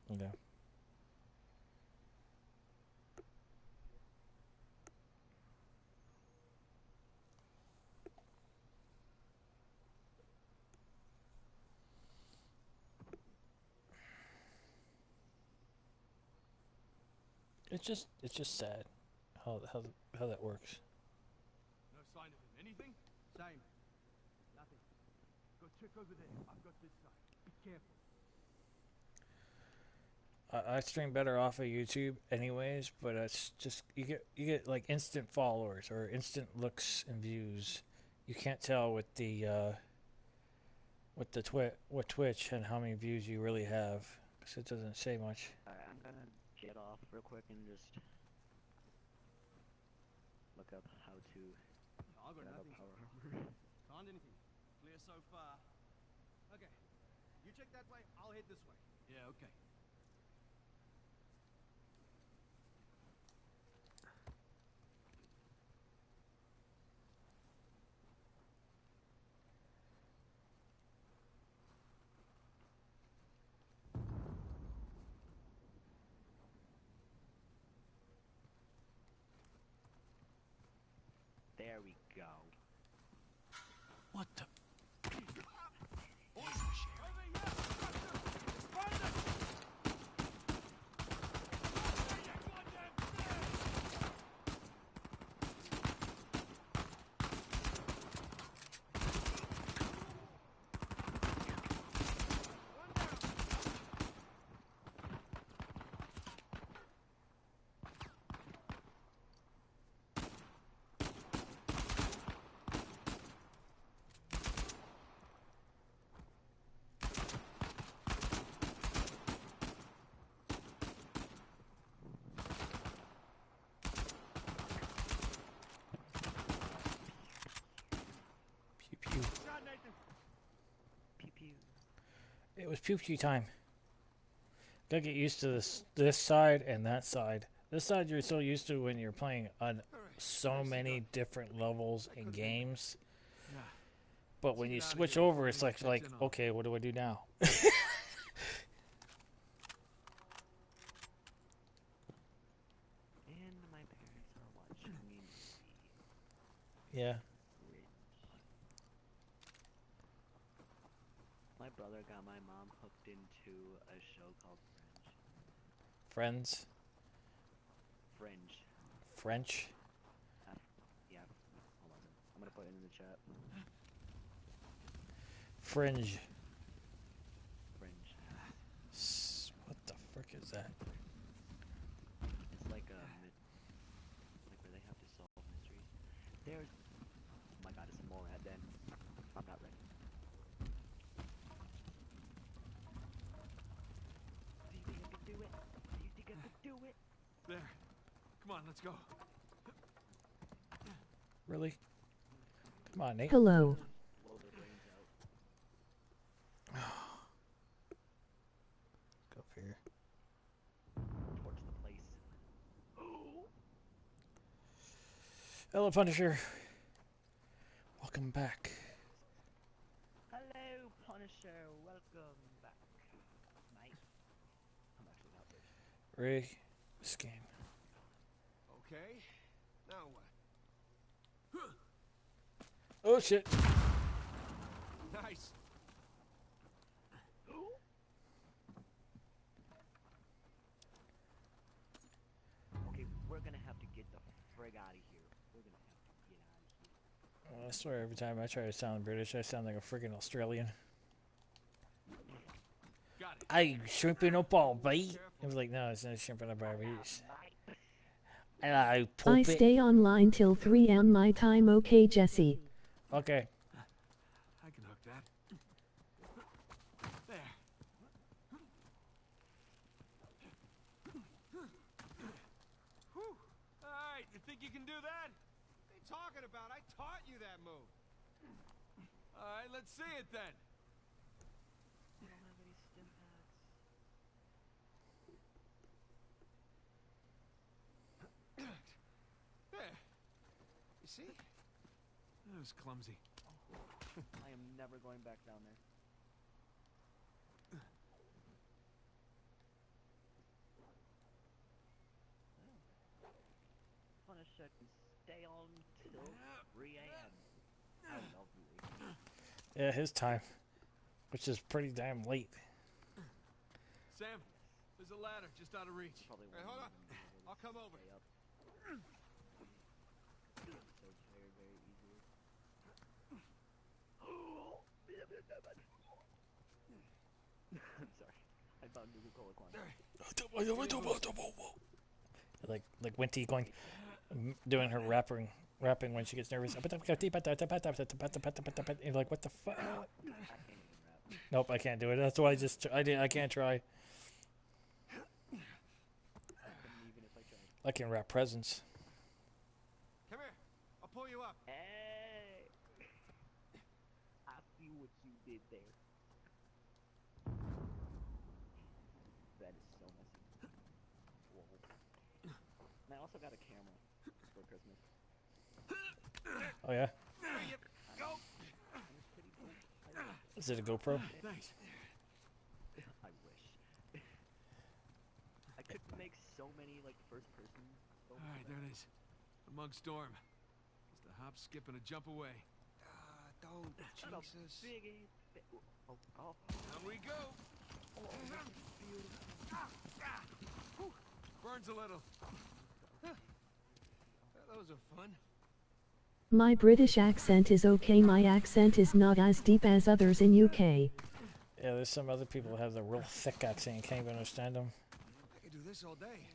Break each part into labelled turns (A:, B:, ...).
A: 11.
B: Yeah. It's just sad how that works.
C: No sign of him. Anything?
D: Same. Nothing. Go check over there. I've got this side. Be careful.
B: I stream better off of YouTube, anyways, but it's just you get like instant followers or instant looks and views. You can't tell with Twitch and how many views you really have because it doesn't say much.
A: Alright, I'm gonna get off real quick and just look up how to
D: I'll go
A: get out of
D: nothing.
A: power armor.
D: Found anything? Clear so far. Okay. You check that way, I'll head this way.
C: Yeah, okay.
A: There we go.
C: What the?
B: Pew pew.
D: Shot, Nathan.
A: Pew pew.
B: It was pew pew time. Gotta get used to this side and that side. This side you're so used to when you're playing on so many different levels in games.
C: Yeah.
B: But when you switch over, it's like okay, what do I do now?
A: And my parents are watching me.
B: Yeah.
A: My brother got my mom hooked into a show called
B: Friends.
A: Fringe.
B: French.
A: Yeah. Hold on. I'm gonna put it in the chat.
B: Fringe.
A: Fringe.
B: What the frick is that?
A: It's like a like where they have to solve mysteries. There's. Oh my god, it's a mole at then. I'm not ready. Do you think I could do it? Do you think I could do it?
C: There. Come on, let's go.
B: Really? Come on, Nate.
E: Hello.
A: Blow their brains out.
B: Go up here.
A: Torch the place.
B: Hello, Punisher. Welcome back.
A: Hello, Punisher. Welcome back, mate. I'm actually not rich.
B: Rig. Scan.
D: Okay. Now what?
B: Oh shit.
D: Nice.
A: Okay, we're gonna have to get the frig out of here. We're gonna have to get out of here.
B: I swear every time I try to sound British, I sound like a freaking Australian.
C: Got it.
B: I shrimping up all bite. I was like, no, it's not shrimping up our beats. Hello,
E: I
B: puppet.
E: stay online till 3 am my time, okay, Jesse?
B: Okay.
C: I can hook that. There.
D: Whew. Alright, you think you can do that? What are you talking about? I taught you that move.
C: Alright, let's see it then.
A: I don't have any stim packs.
D: There. You see?
C: That was clumsy.
A: I am never going back down there. I can stay on till 3 a.m. I love late.
B: Yeah, his time, which is pretty damn late.
C: Sam, there's a ladder just out of reach.
A: Probably
D: Hey,
A: won't
D: hold on.
A: even be able to
D: I'll come over.
A: stay up. I'm so tired very easily. I'm sorry. I found Nuka Cola
B: Like Winty going, doing her rapping when she gets nervous. You're like, what the fuck?
A: I can't even rap.
B: Nope, I can't do it. That's why I can't try.
A: I couldn't even if I tried.
B: I can rap presents.
D: Come here. I'll pull you up.
A: Hey! I see what you did there. That is so messy. Whoa. And I also got a camera for Christmas.
B: Oh yeah,
D: There you go.
A: And it's pretty cool. I like it.
B: is it a GoPro?
C: Thanks.
A: I wish. I could make so many like first person.
C: All right, there it is. The mug storm. Just a hop, skip, and a jump away.
D: Don't.
A: Shut up,
D: Jesus.
A: big. Oh.
C: Down we go. Whew. Burns a little.
D: Those are fun.
E: My British accent is okay. My accent is not as deep as others in UK.
B: Yeah, there's some other people that have the real thick accent. You can't even understand them.
D: I could do this all day.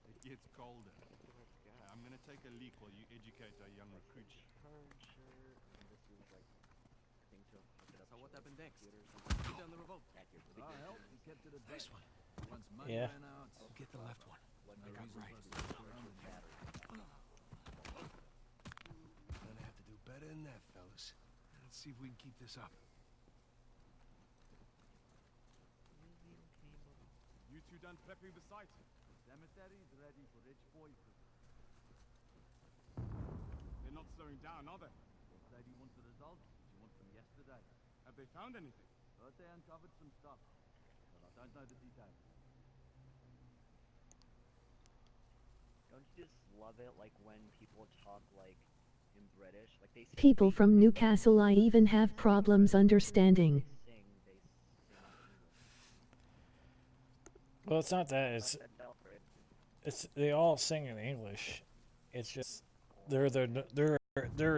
F: It gets colder. I'm gonna take a leak while you educate our young recruits.
A: Turn shirt. And this is like I think to hook it up.
D: So what
A: to,
D: happened
A: like,
D: next?
A: computer or something.
D: Put down the revolt.
A: Accurate.
G: He kept it a
C: Nice
G: day.
C: one.
G: Once money
B: Yeah.
G: ran out,
C: Get the left one.
A: What
C: I got right.
D: Gonna have to do better than that, fellas.
C: Let's see if we can keep this up.
F: You two done prepping the site?
G: cemetery is ready for rich boys.
F: They're not slowing down, are they?
G: Said he wants the results. He wants them yesterday.
F: Have they found anything?
G: Heard they uncovered some stuff, but I don't know the details.
A: Don't you just love it like when people talk like in British? Like they
E: People
A: speak
E: from
A: like
E: Newcastle I even have problems understanding.
A: They sing English.
B: Well, it's not that. It's
A: Not that Alfred.
B: they all sing in English. It's just they're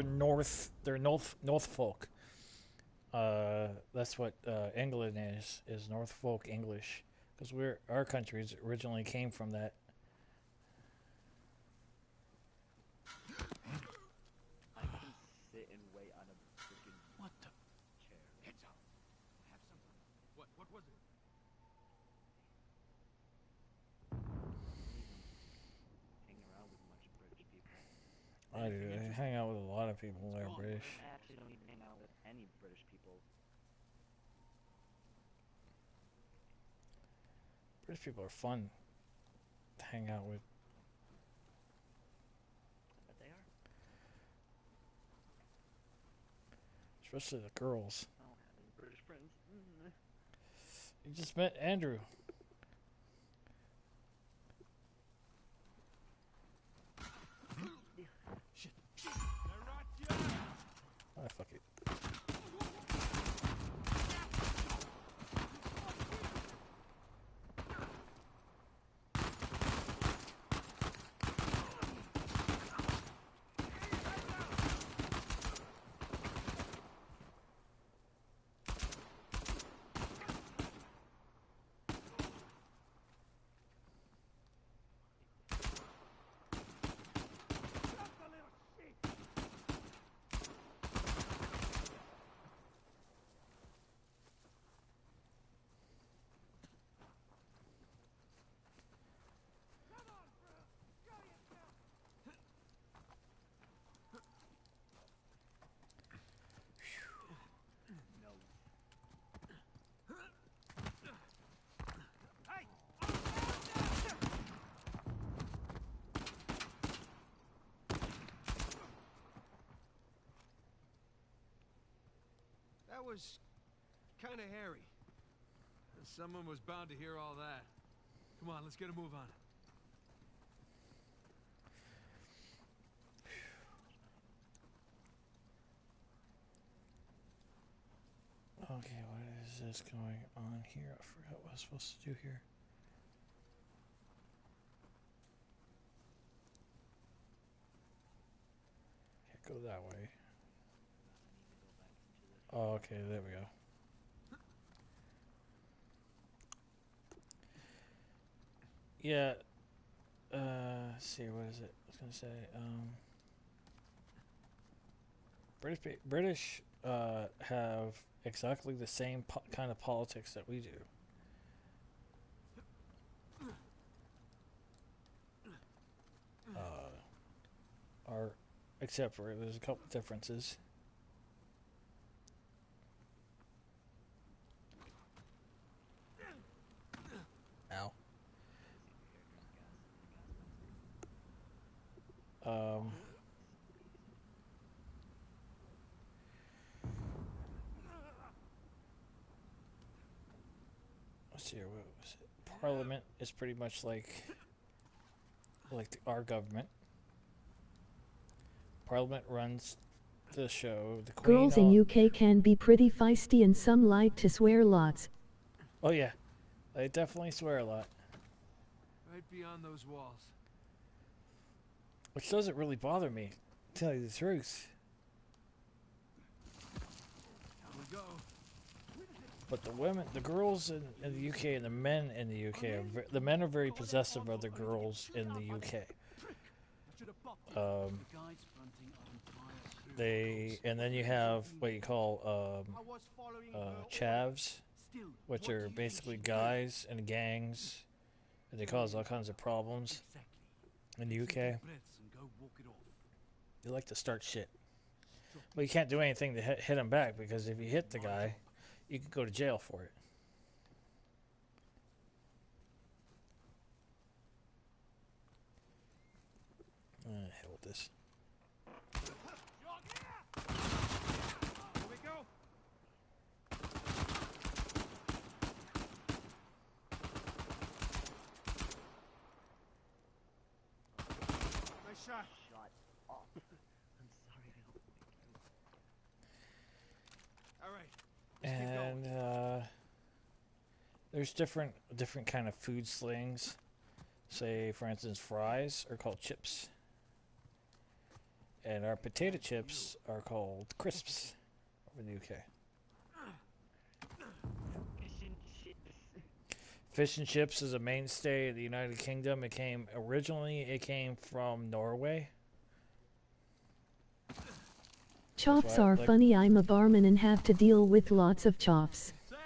B: North folk. That's what England is North folk English, because our countries originally came from that.
A: I can sit and wait on a freaking
C: What the?
A: chair.
C: Heads up. Have something. What was it?
A: I don't even hang around with much British people.
B: I do. I hang out with a lot of people that are British.
A: I actually don't even hang out with any British people.
B: British people are fun to hang out with.
A: But they are.
B: Especially the girls.
A: I don't have any British friends.
B: You just met Andrew. Ah, fuck it.
A: No.
D: That was kind of hairy.
C: Someone was bound to hear all that. Come on, let's get a move on.
B: Okay, what is this going on here? I forgot what I was supposed to do here. Can't go that way. Oh, okay, there we go. Yeah. Let's see, what is it? I was gonna say, British have exactly the same kind of politics that we do. Are except for there's a couple differences. Ow. Let's see here. What was it? Parliament is pretty much like our government. Parliament runs the show. The Queen.
E: Girls in UK can be pretty feisty and some like to swear lots.
B: Oh yeah, they definitely swear a lot.
C: Right beyond those walls.
B: Which doesn't really bother me, to tell you the truth.
C: Here we go.
B: But the girls in the UK and the men in the UK, the men are very possessive of the girls in the UK. And then you have what you call chavs, which are basically guys and gangs, and they cause all kinds of problems in the UK. They like to start shit. But you can't do anything to hit them back, because if you hit the guy, you could go to jail for it. Hell with this.
D: Here we go. Nice shot.
A: Shut up. I'm sorry, I don't like you.
D: All right. Let's get going.
B: And there's different kind of food slings. Say, for instance, fries are called chips, and our potato chips are called crisps over in the UK. Fish and chips is a mainstay of the United Kingdom. It came from Norway.
E: Chops are funny. I'm a barman and have to deal with lots of chops.
D: Sam,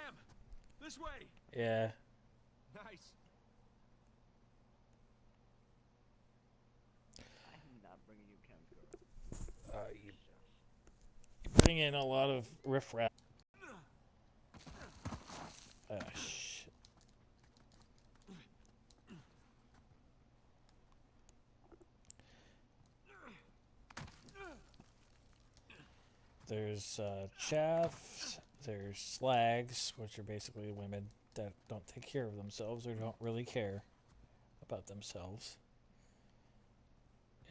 D: this way.
B: Yeah.
D: Nice.
A: I'm not bringing you chemicals.
B: You bring in a lot of riffraff. Shit. There's chavs, there's slags, which are basically women that don't take care of themselves or don't really care about themselves.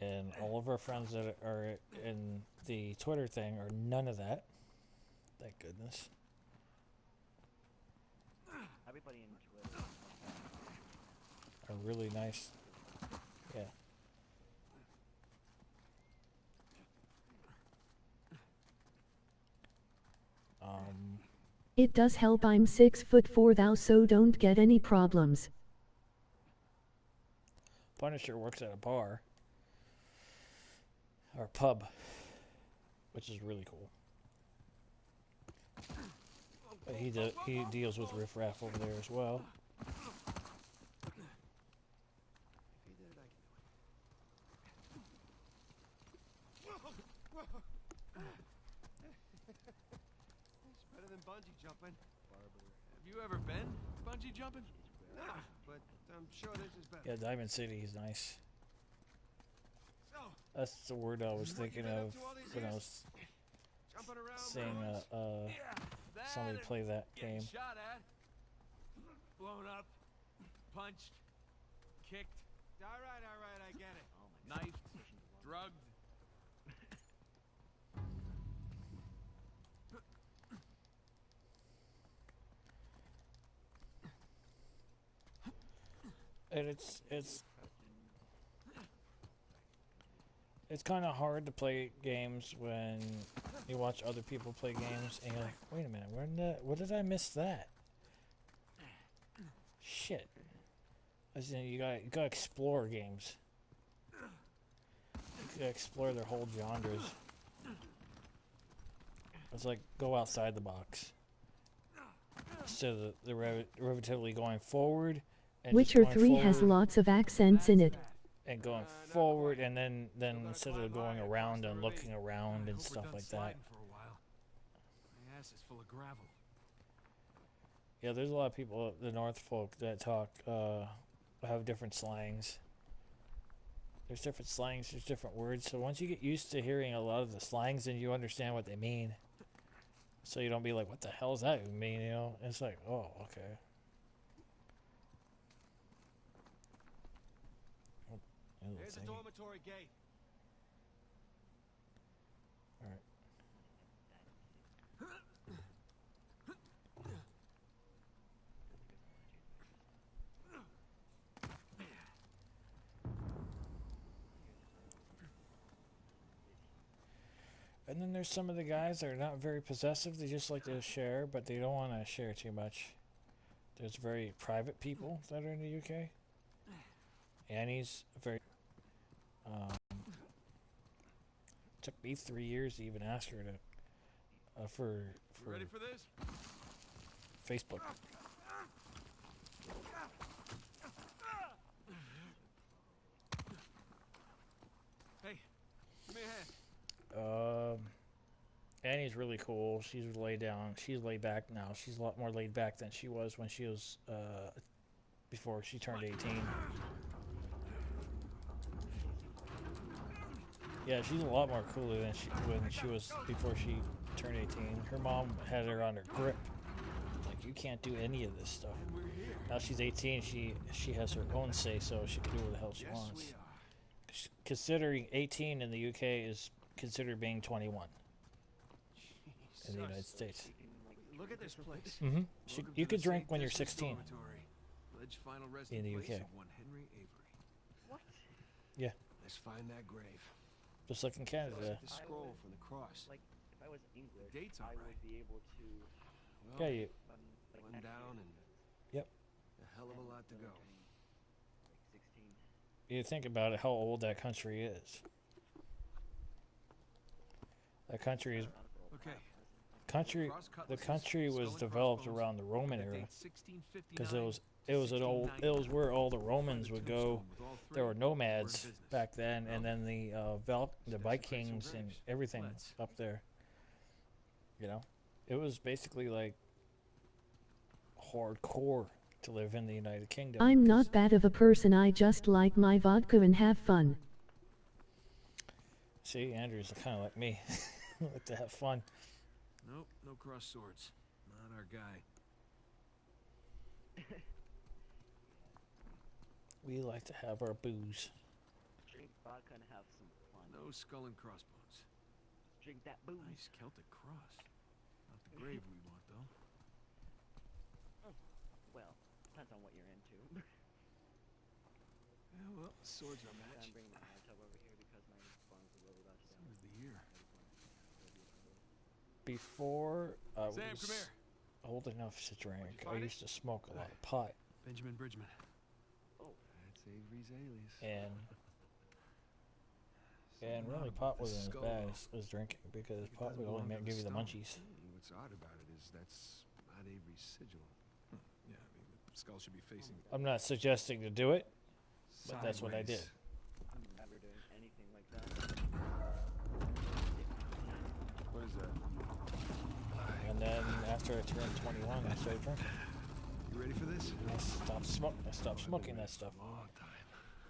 B: And all of our friends that are in the Twitter thing are none of that. Thank goodness.
A: Everybody in Twitter
B: Are really nice. Yeah.
E: It does help. I'm 6'4" thou, so don't get any problems.
B: Punisher works at a bar. Or pub. Which is really cool. But he deals with riffraff over there as well.
D: It's better than bungee jumping.
C: Have you ever been bungee jumping?
D: Nah, but I'm sure this is better.
B: Yeah, Diamond City is nice.
D: So,
B: That's the word I was thinking of when I was
D: jumping around.
B: seeing somebody
C: and
B: play that
C: getting
B: game.
C: shot at, blown up, punched, kicked,
D: All right, I get it.
A: Oh my god.
C: knifed, drugged.
B: And it's kind of hard to play games when you watch other people play games and you're like, wait a minute, what did I miss that? Shit. As in, you gotta explore games. You gotta explore their whole genres. It's like go outside the box. Instead of the repetitively going forward and just
E: Witcher
B: going
E: 3 has
B: forward
E: lots of accents in it.
B: and going forward, and then instead of going around and looking around and stuff like that.
C: For a while. My ass is full of gravel.
B: Yeah, there's a lot of people, the North folk, that talk, have different slangs. There's different slangs, there's different words. So once you get used to hearing a lot of the slangs, then you understand what they mean. So you don't be like, what the hell does that even mean, you know? It's like, oh, okay. Oh,
D: There's the
B: thingy.
D: dormitory gate.
B: Alright. And then there's some of the guys that are not very possessive. They just like to share, but they don't want to share too much. There's very private people that are in the UK. Annie's very... took me 3 years to even ask her to... for
C: You ready for this?
B: Facebook.
C: Hey, give me a hand.
B: Annie's really cool. She's laid down. She's laid back now. She's a lot more laid back than she was when she was before she turned 18. Yeah, she's a lot more cooler than when she was before she turned 18. Her mom had her on her grip. Like, you can't do any of this stuff.
C: And we're here.
B: Now she's 18. She has her own say, so she can do what the hell she
C: Yes,
B: wants.
C: we are.
B: Considering 18 in the UK is considered being 21 in the United States.
D: Look at this place.
B: Mm-hmm.
C: Welcome
B: You
C: to
B: could
C: the
B: drink
C: St.
B: when you're
C: Dismas
B: 16.
C: Dormitory. Alleged final resting
B: In the
C: place
B: UK.
C: of one Henry Avery.
A: What?
D: Let's find that grave.
B: Just like in Canada.
D: The scroll from the cross.
A: Like, if I was English,
C: date's
A: I
C: alright.
A: would be able to.
D: Well,
B: Yeah, you.
A: Like,
D: one down and
B: Yep.
D: a hell of a lot to go.
A: Like 16.
B: You think about it, how old that country is. That country is
C: Okay.
B: country.
C: Cross
B: The
C: cutlasses,
B: country was
C: skull and
B: developed
C: crossbones.
B: around the Roman
C: The
B: era
C: date 1659,
B: because it was where all the Romans would go. There were nomads back then, and then the Vikings and everything up there. You know, it was basically like hardcore to live in the United Kingdom.
E: I'm not bad of a person, I just like my vodka and have fun.
B: See, Andrew's kind of like me. Like to have fun.
C: Nope, no cross swords. Not our guy.
B: We like to have our booze.
A: Drink vodka and have some fun.
C: No skull and crossbones.
A: Drink that booze.
C: Nice Celtic cross. Not the grave we want, though.
A: Well, depends on what you're into.
C: Yeah, well, swords are a match.
A: I'm bringing my hot tub over here because my bones are really about to down.
C: Seems the year.
B: Before I
C: Sam,
B: was
C: come here.
B: old enough to drink, I
C: find it?
B: used to smoke a lot of pot,
C: Benjamin Bridgman.
D: That's Avery's alias.
B: and really pot wasn't as bad as drinking because pot would only give you the munchies.
D: What's odd about it is that's not Avery's sigil.
C: Yeah, I mean, the skull should be facing.
B: I'm not suggesting to do it, but that's what I did.
D: Sideways.
A: I'm never doing anything like that.
F: What is that?
B: And then after I turned 21, I started drinking.
D: You ready for this?
B: I stopped smoking that stuff.
D: Long time.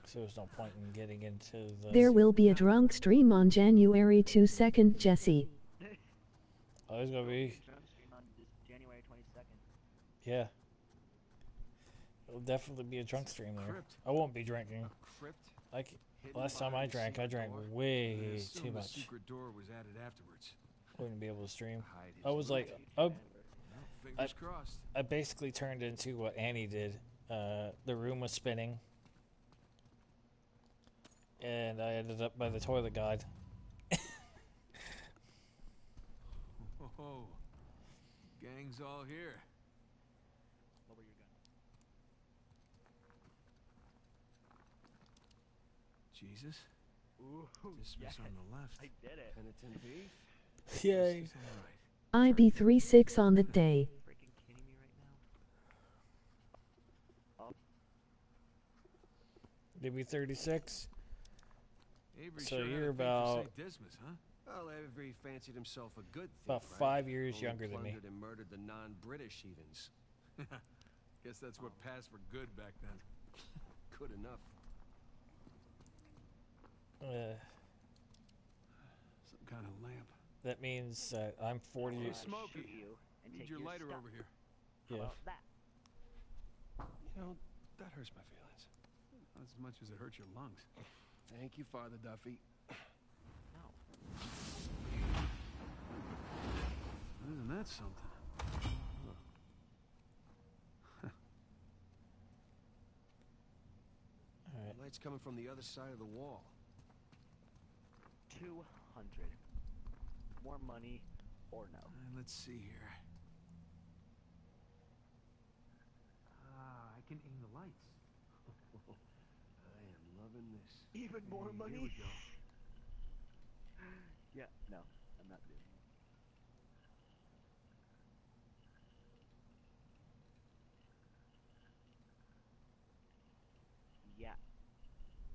B: So there's no point in getting into the.
E: There will be a drunk stream on January 22nd, Jesse.
B: Oh, there's gonna be.
A: Drum stream on this January 22nd.
B: Yeah. It'll definitely be a drunk stream there.
C: Crypt.
B: I won't be drinking.
C: A crypt.
B: Last time I drank
C: I
B: way
C: assume
B: too
C: the
B: much.
C: secret door was added afterwards.
B: Wouldn't be able to stream.
C: Hide his
B: I was like,
C: loot.
B: oh,
C: Well, fingers crossed.
B: I basically turned into what Annie did. The room was spinning, and I ended up by the toilet god.
C: Oh, gang's all here.
A: Lower your gun.
C: Jesus.
A: Ooh,
C: Dismiss
A: yes.
C: on the left.
A: I did it.
F: Penitent beef?
B: Yay!
C: Justice on the right.
E: IB36 on the day.
A: Freaking kidding me right now? Up.
B: Give me 36.
C: Avery
B: So
C: sure had a
B: you're
C: thing for
B: about-
C: St. Dismas, huh?
F: Well, Avery fancied himself a good thief,
B: About
F: right?
B: 5 years
F: Only
B: younger than me.
F: plundered and murdered the non-British heathens.
C: Guess that's what passed for good back then.
F: Good enough.
C: Some kind of lamp.
B: That means that I'm 40
A: I'll
B: years.
C: Smoky.
A: shoot you and
C: Need
A: take
C: your lighter
A: stuff.
C: over here.
A: How
B: Yeah.
A: about that?
F: You know, that hurts my feelings.
C: Not as much as it hurts your lungs.
F: Thank you, Father Duffy.
A: No.
C: Isn't that something?
B: Alright.
F: Light's coming from the other side of the wall.
A: 200. More money or no.
C: Let's see here. Ah, I can aim the lights.
F: I am loving this.
A: Even more
C: Hey,
A: money?
C: Here we go.
A: Yeah, no, I'm not doing it. Yeah.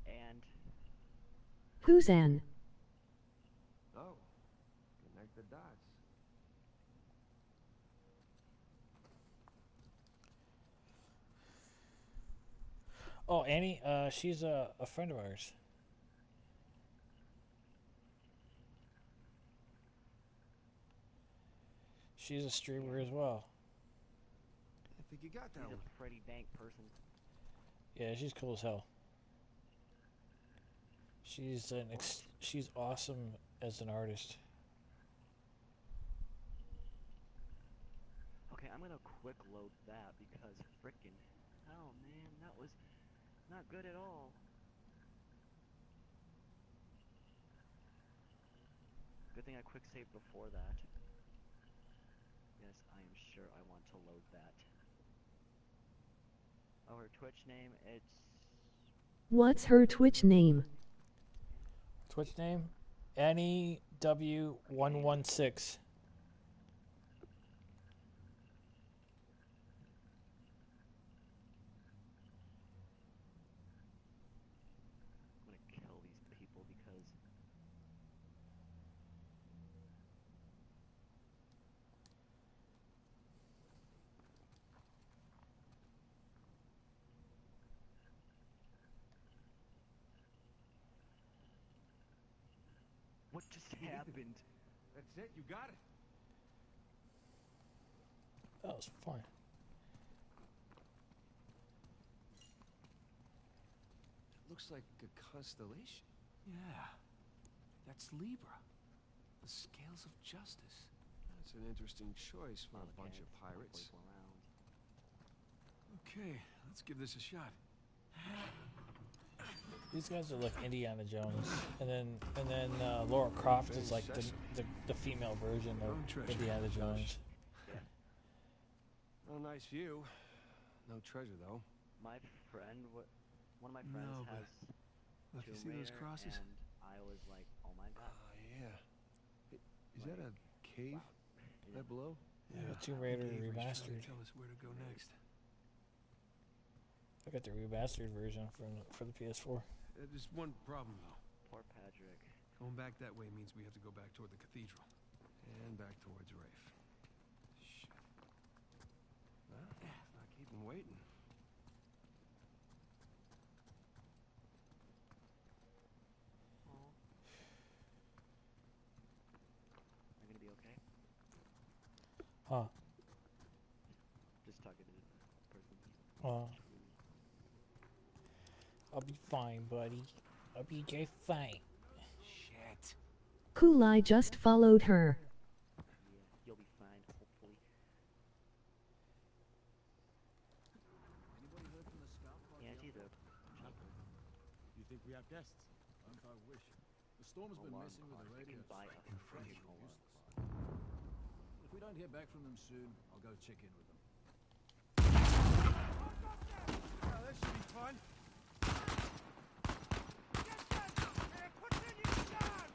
A: And
E: Who's Ann?
F: Oh, connect the dots.
B: Oh, Annie, she's a friend of ours. She's a streamer as well.
F: I think you got that
A: he's
F: one.
A: a pretty dank person.
B: Yeah, she's cool as hell. She's awesome as an artist.
A: Okay, I'm gonna quick load that because frickin' hell, man, that was not good at all. Good thing I quick saved before that. Yes, I am sure I want to load that. Oh, her Twitch name, it's...
E: What's her Twitch name?
B: Twitch name? Annie W116.
A: I'm gonna kill these people because... What just happened?
D: That's it, you got it.
B: That was fun.
F: Looks like a constellation.
C: Yeah. That's Libra. The scales of justice.
F: That's an interesting choice for a bunch of pirates.
C: Okay, let's give this a shot.
B: These guys are like Indiana Jones, and then Laura Croft is like the female version
C: Own
B: of
C: treasure.
B: Indiana Jones.
F: Well, nice view. No treasure, though.
A: My friend, one of my friends
C: No, but
A: has
C: look, you
A: Tomb
C: see those
A: Raider,
C: crosses?
A: and I was like, oh my god.
F: Yeah. Is that a cave? Right below?
B: Yeah, Tomb Raider
C: Avery's trying to
B: remastered.
C: Tell us where to go next.
B: I got the remastered version for the PS4.
C: There's one problem though.
A: Poor Patrick.
C: Going back that way means we have to go back toward the cathedral.
F: And back towards Rafe. Shit. Well, let's not keep him waiting.
A: Aw. Am I gonna be okay?
B: Huh.
A: Just talking to the person.
B: Well, I'll be fine, buddy. I'll be just fine.
C: Shit.
E: Cool, I just followed her.
A: Yeah, you'll be fine, hopefully.
G: Anybody heard from the scout?
A: Yeah, she's a chopper.
G: You think we have guests? I wish. The storm's been
A: Alarm
G: messing with
A: clock.
G: the
A: You
G: radio.
A: can buy a freaking alarm clock.
G: If we don't hear back from them soon, I'll go check in with them.
D: Oh, this should be fun. Get that! Man, continue down!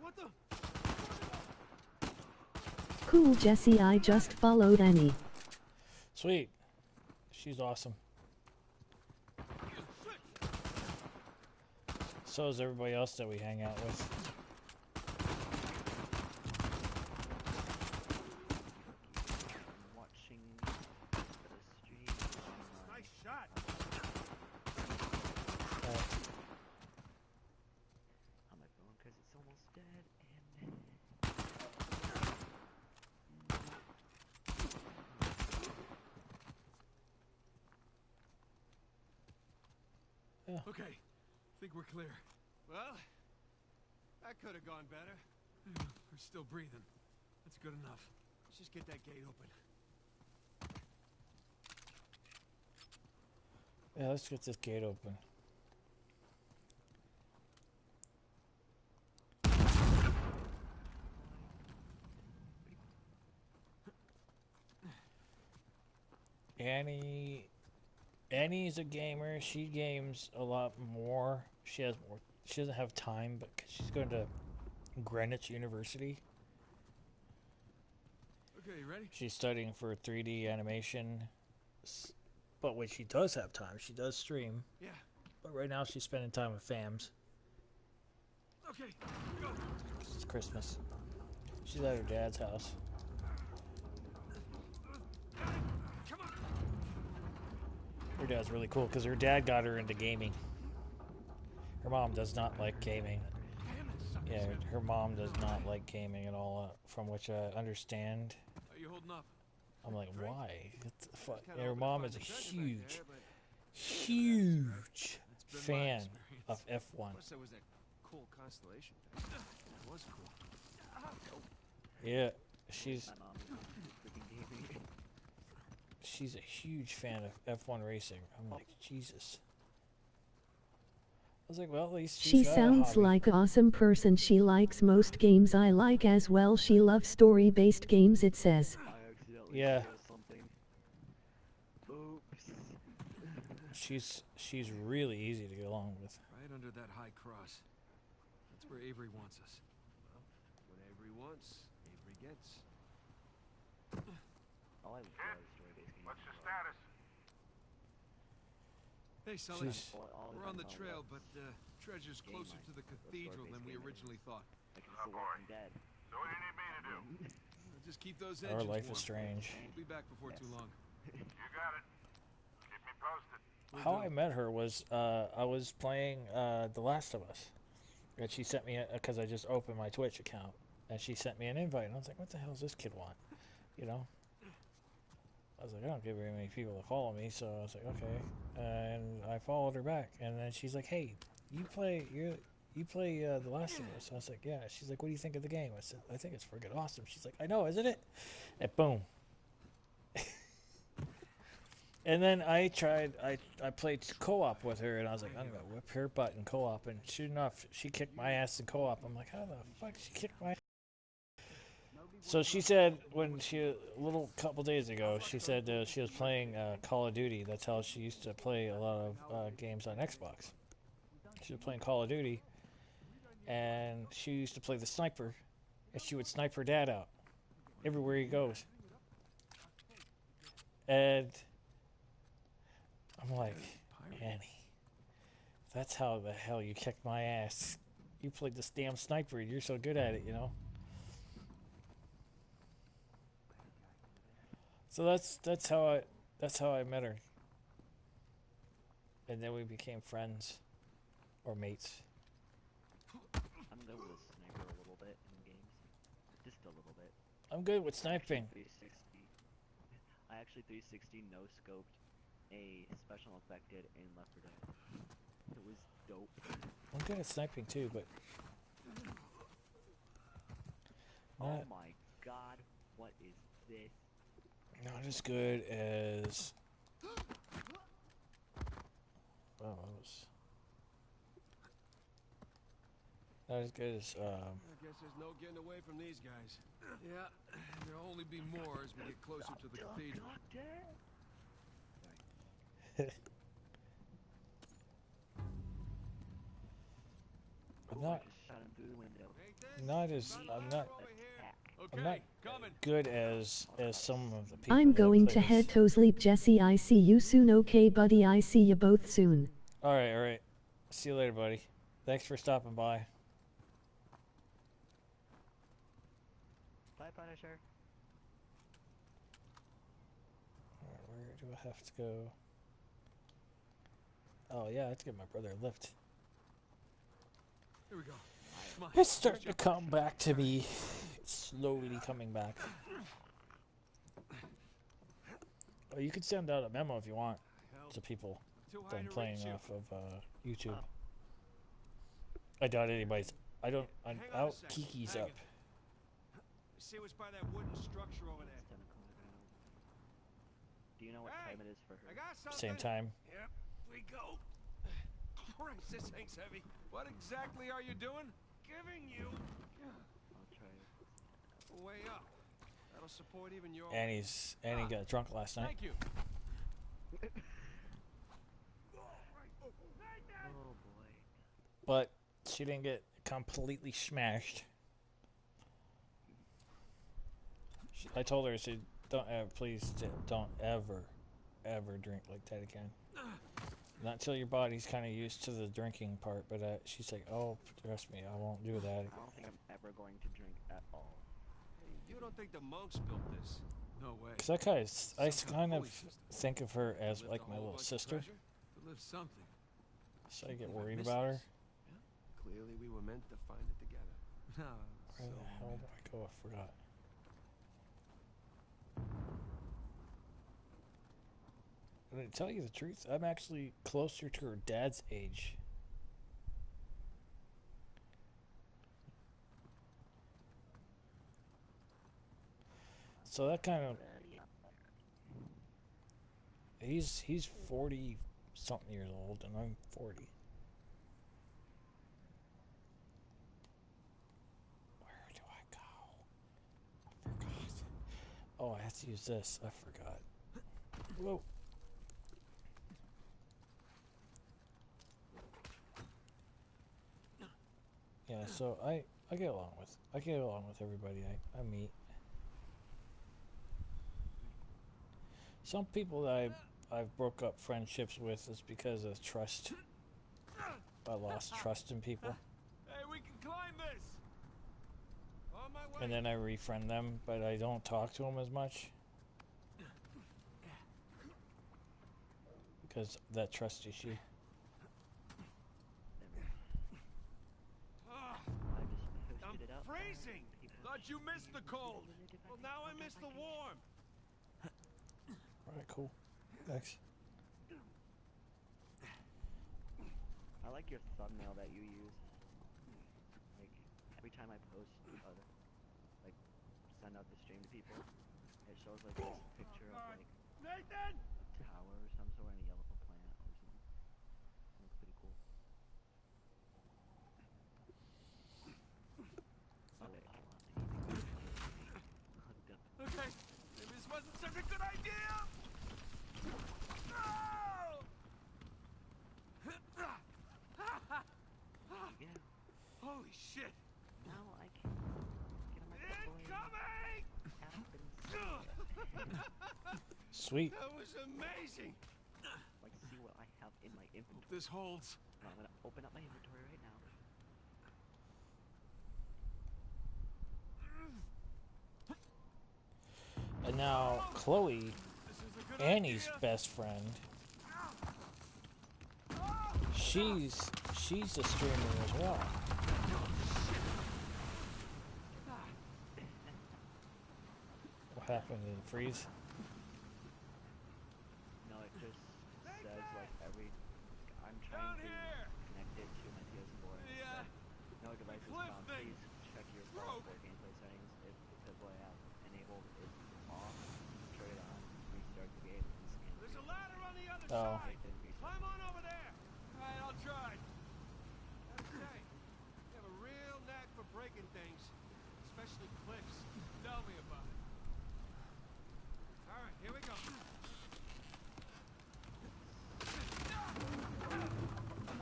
D: What the?
E: Cool, Jesse, I just followed Annie.
B: Sweet. She's awesome. So is everybody else that we hang out with.
A: I'm watching the stream.
D: Nice shot.
A: On my phone because it's almost dead. And
C: Okay, think we're clear.
D: Well, that could have gone better.
C: We're still breathing. That's good enough.
D: Let's just get that gate open.
B: Yeah, let's get this gate open. Annie's a gamer. She games a lot more. She doesn't have time, but 'cause she's going to Greenwich University.
C: Okay, you ready?
B: She's studying for 3D animation. But when she does have time, she does stream.
C: Yeah.
B: But right now she's spending time with fams.
C: Okay, go.
B: It's Christmas. She's at her dad's house.
C: Come on.
B: Her dad's really cool because her dad got her into gaming. Her mom does not like gaming.
C: Damn it, sucker.
B: Yeah, her mom does not like gaming at all, from which I understand.
C: Are you holding up?
B: I'm like, why? What the fuck?
D: Kinda
B: And her
D: hoping to
B: mom
D: find
B: is a
D: the treasure back
B: huge,
D: there, but
B: huge
C: It's been my
B: fan
C: experience.
B: of F1.
F: Plus, there was that cool constellation thing. That was cool.
B: Yeah, she's
A: my mom is freaking gaming.
B: she's a huge fan of F1 racing. I'm like, Jesus. I was like, well, at least
E: She
B: she's got a
E: sounds
B: hobby.
E: like awesome person. She likes most games I like as well. She loves story-based games, it says.
A: I accidentally
B: Yeah.
A: pressed something. Oops.
B: She's really easy to get along with.
C: Right under that high cross. That's where Avery wants us.
F: What Avery wants, Avery gets.
A: All I love story-based games.
H: What's your status?
C: Hey, Sully.
B: She's
C: We're on the trail, but treasure's closer to the cathedral than we originally thought.
A: Like it's The Walking Dead.
H: So what do you need me to do?
C: Just keep those
B: Our
C: engines
B: life
C: warm.
B: is strange.
C: We'll be back before too long.
H: You got it. Keep me posted.
B: How I met her was I was playing The Last of Us, and she sent me because I just opened my Twitch account, and she sent me an invite, and I was like, "What the hell does this kid want?" You know. I was like, I don't get very many people to follow me, so I was like, okay, and I followed her back, and then she's like, "Hey, you play The Last of Us?" I was like, "Yeah." She's like, "What do you think of the game?" I said, "I think it's freaking awesome." She's like, "I know, isn't it?" And boom. And then I played co-op with her, and I was like, I'm gonna whip her butt in co-op, and sure enough, she kicked my ass in co-op. I'm like, how the fuck she kicked my? So she said when a little couple days ago, she said she was playing Call of Duty. That's how she used to play a lot of games on Xbox. She was playing Call of Duty, and she used to play the sniper, and she would snipe her dad out everywhere he goes. And I'm like, Annie, that's how the hell you kicked my ass. You played this damn sniper, and you're so good at it, you know. So that's how I met her, and then we became friends, or mates.
A: I'm good with a sniper a little bit in games. Just a little bit.
B: I'm good with sniping.
A: 360. I actually 360 no scoped a special effected in Left 4 Dead. It was dope.
B: I'm good at sniping too, but
A: Oh my god, what is this?
B: not as good as. Oh, that was not as good as.
F: I guess there's no getting away from these guys.
C: Yeah, there'll only be more as we get closer to the cathedral.
B: I'm not.
A: Just shot him through the window.
B: Not as. I'm not.
C: Okay,
B: I'm not
C: coming.
B: good as some of the people.
E: I'm
B: that
E: going
B: play
E: to
B: this.
E: head to sleep, Jesse. I see you soon. Okay, buddy. I see you both soon.
B: All right. See you later, buddy. Thanks for stopping by.
A: Bye, Punisher.
B: Alright, where do I have to go? Oh yeah, I have to get my brother a lift.
C: Here we go. Come on.
B: It's starting to come back to me. It's slowly coming back. Oh, you could send out a memo if you want to people
F: Too
B: that
F: high
B: I'm
F: to
B: playing
F: reach you.
B: off of YouTube. I doubt anybody's. I'm
F: Hang on a
B: out.
F: sec.
B: Kiki's
F: Hang
B: up.
F: it. See what's by that wooden structure over there.
A: It's 10 o'clock now. Do you know what
F: Hey,
A: time it is for her?
F: I got something.
B: Same time.
F: Yep, we go. Christ, this thing's heavy.
C: What exactly are you doing?
F: Giving you
A: I'll try it.
F: way up. That'll support even your.
B: Annie got drunk last night,
C: Thank you.
A: Oh boy.
B: but she didn't get completely smashed. I told her, I said, "Don't please don't ever drink like that again. Not until your body's kind of used to the drinking part." But she's like, "Oh, trust me, I won't do that."
A: I don't think I'm ever going to drink at all.
F: Hey, you don't think the monks built this?
C: No way.
B: Cause I kind of,
C: Some kind of pulley system.
B: think of her as
C: Lift
B: like
C: a
B: my
C: whole
B: little
C: bunch of
B: sister,
C: treasure? To lift something.
B: so I get
C: Think I
B: worried
C: missed
B: about her.
C: this.
F: Clearly, we were meant to find it together.
C: No,
B: Where the hell do I go? I forgot. But to tell you the truth, I'm actually closer to her dad's age. So that kind of he's 40 something years old and I'm 40. Where do I go? I forgot. Oh, I have to use this. I forgot. Whoa. Yeah, so I get along with everybody I meet. Some people that I've broke up friendships with is because of trust. I lost trust in people,
C: Hey, we can climb this.
F: On my way.
B: and then I refriend them, but I don't talk to them as much because of that trust issue.
F: Ah,
A: I just
F: I'm
A: posted it up.
F: freezing.
A: People
C: Thought you missed the cold.
F: Well, now I miss the warm.
B: All right, cool. Thanks.
A: I like your thumbnail that you use. Like every time I post, like send out the stream to people, it shows like this picture of like
F: Nathan!
A: a tower or some sort and a yellow plant or something. It looks pretty cool. Oh wait, hold on. Hooked up.
C: Okay, maybe this wasn't such a good idea. No!
A: Yeah.
F: Holy
B: Sweet.
D: That was amazing.
A: Like, see what I have in my
C: Hope
A: inventory.
C: this holds.
A: No, I'm gonna open up my inventory right now.
B: And now Chloe,
D: This is a good
B: Annie's
D: idea.
B: best friend, she's a streamer as well. What happened? Did it freeze?
A: No, it just says like I'm
D: Down
A: trying to
D: here.
A: connect it to my PS4. and it
D: Yeah.
A: said, no device is
D: cliff
A: found.
D: thing
A: Please check your
D: broke.
A: PS4 gameplay settings. If the Pip-Boy app enabled is off, turn it on, restart the game, and scan.
D: There's a ladder on the other
B: Oh.
D: side.
A: Then restart.
D: Climb on over there. All right, I'll try. Gotta say, you have a real knack for breaking things, especially cliffs. Tell me about it. All right, here we go.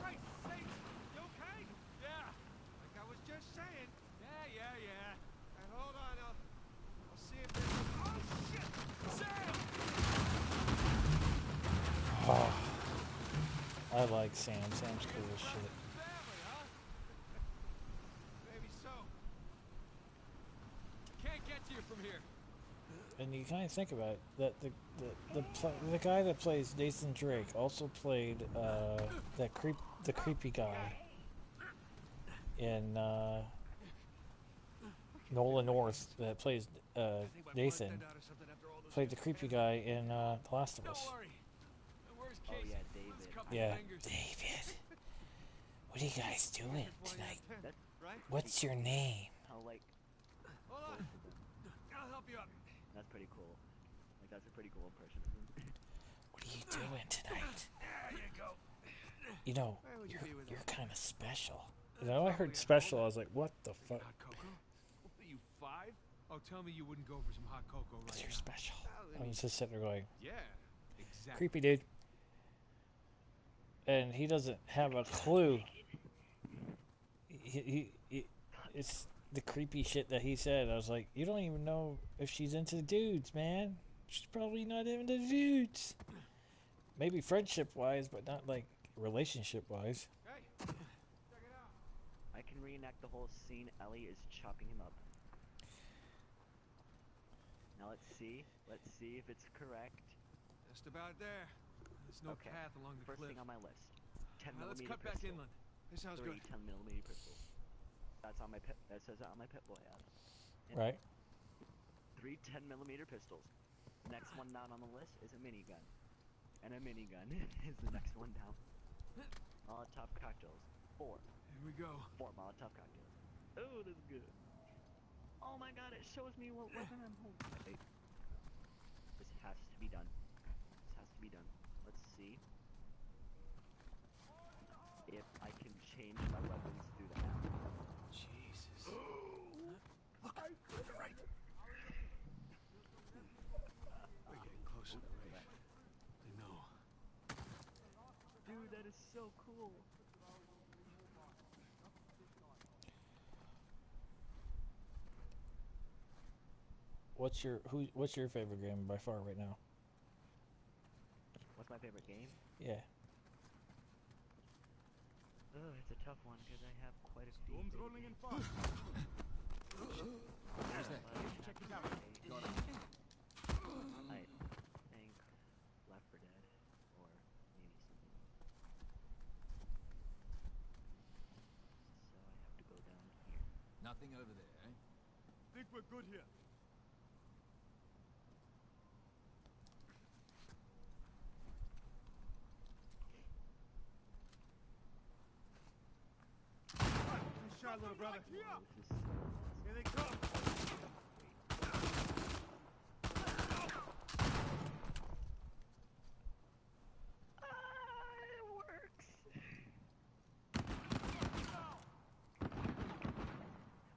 D: Christ's sake, you okay? Yeah, like I was just saying. Yeah. And hold on, I'll see if there's. Oh shit, Sam!
B: Oh, I like Sam. Sam's cool as shit.
D: Family, huh? Maybe so. Can't get to you from here.
B: And you kind of think about it, that the guy that plays Nathan Drake also played the creepy guy in Nolan North that plays Nathan, played the creepy guy in The Last of
D: Don't
B: Us.
D: worry. The worst
A: Oh
D: case,
A: yeah,
D: lose
A: David.
D: a couple
B: Yeah,
D: fingers.
B: David. What are you guys doing tonight?
A: That's
D: Right?
B: What's your name?
A: how like
D: Hold on.
A: both of them.
D: I'll help you up.
A: That's pretty cool. Like that's a pretty cool impression of him.
B: What are you doing tonight?
D: There you go.
B: You know,
D: Where would you
B: you're
D: be with
B: you're
D: that?
B: kind of special. You know, I heard special. I was like, what the fuck?
C: Hot cocoa? What are you, 5? Oh, tell me you wouldn't go for some hot cocoa right
B: Because you're
C: now.
B: special.
D: Well, I
B: I
D: mean,
B: was just sitting there going,
C: Yeah, exactly.
B: creepy dude. And he doesn't have a clue. It's the creepy shit that he said. I was like, you don't even know if she's into dudes, man. She's probably not into dudes. Maybe friendship wise, but not like relationship wise.
D: Hey, check it out.
A: I can reenact the whole scene. Ellie is chopping him up. Now let's see. Let's see if it's correct.
D: Just about there.
C: There's no
A: Okay.
C: path along the
A: First
C: cliff.
A: thing on my list. 10
C: Now let's
A: millimeter
C: cut back
A: pistol.
C: inland.
D: This sounds
A: 3
D: good.
A: 10 millimeter pistols. That's on my that says it on my Pip-Boy app. And
B: Right?
A: 3 10 millimeter pistols. Next one down on the list is a minigun. And a minigun is the next one down. Molotov cocktails. 4.
C: Here we go.
A: 4 Molotov cocktails. Oh, that's good. Oh my god, it shows me what weapon I'm holding. Wait. This has to be done. This has to be done. Let's see if I can change my weapons through the app.
C: Jesus.
F: Look, to the right.
D: We're getting closer to Rafe.
C: I know.
A: Dude, that is so cool.
B: What's your favorite game by far right now?
A: What's my favorite game?
B: Yeah.
A: Oh, it's a tough one because I have quite a few.
D: Storm's rolling in fast.
A: Who's that?
D: Check it out.
A: Got it. I think Left 4 Dead or maybe something else. So I have to go down here.
G: Nothing over there, eh?
D: Think we're good here. Nice shot, little brother.
A: Oh, this is so awesome.
D: Here they come.
A: It works.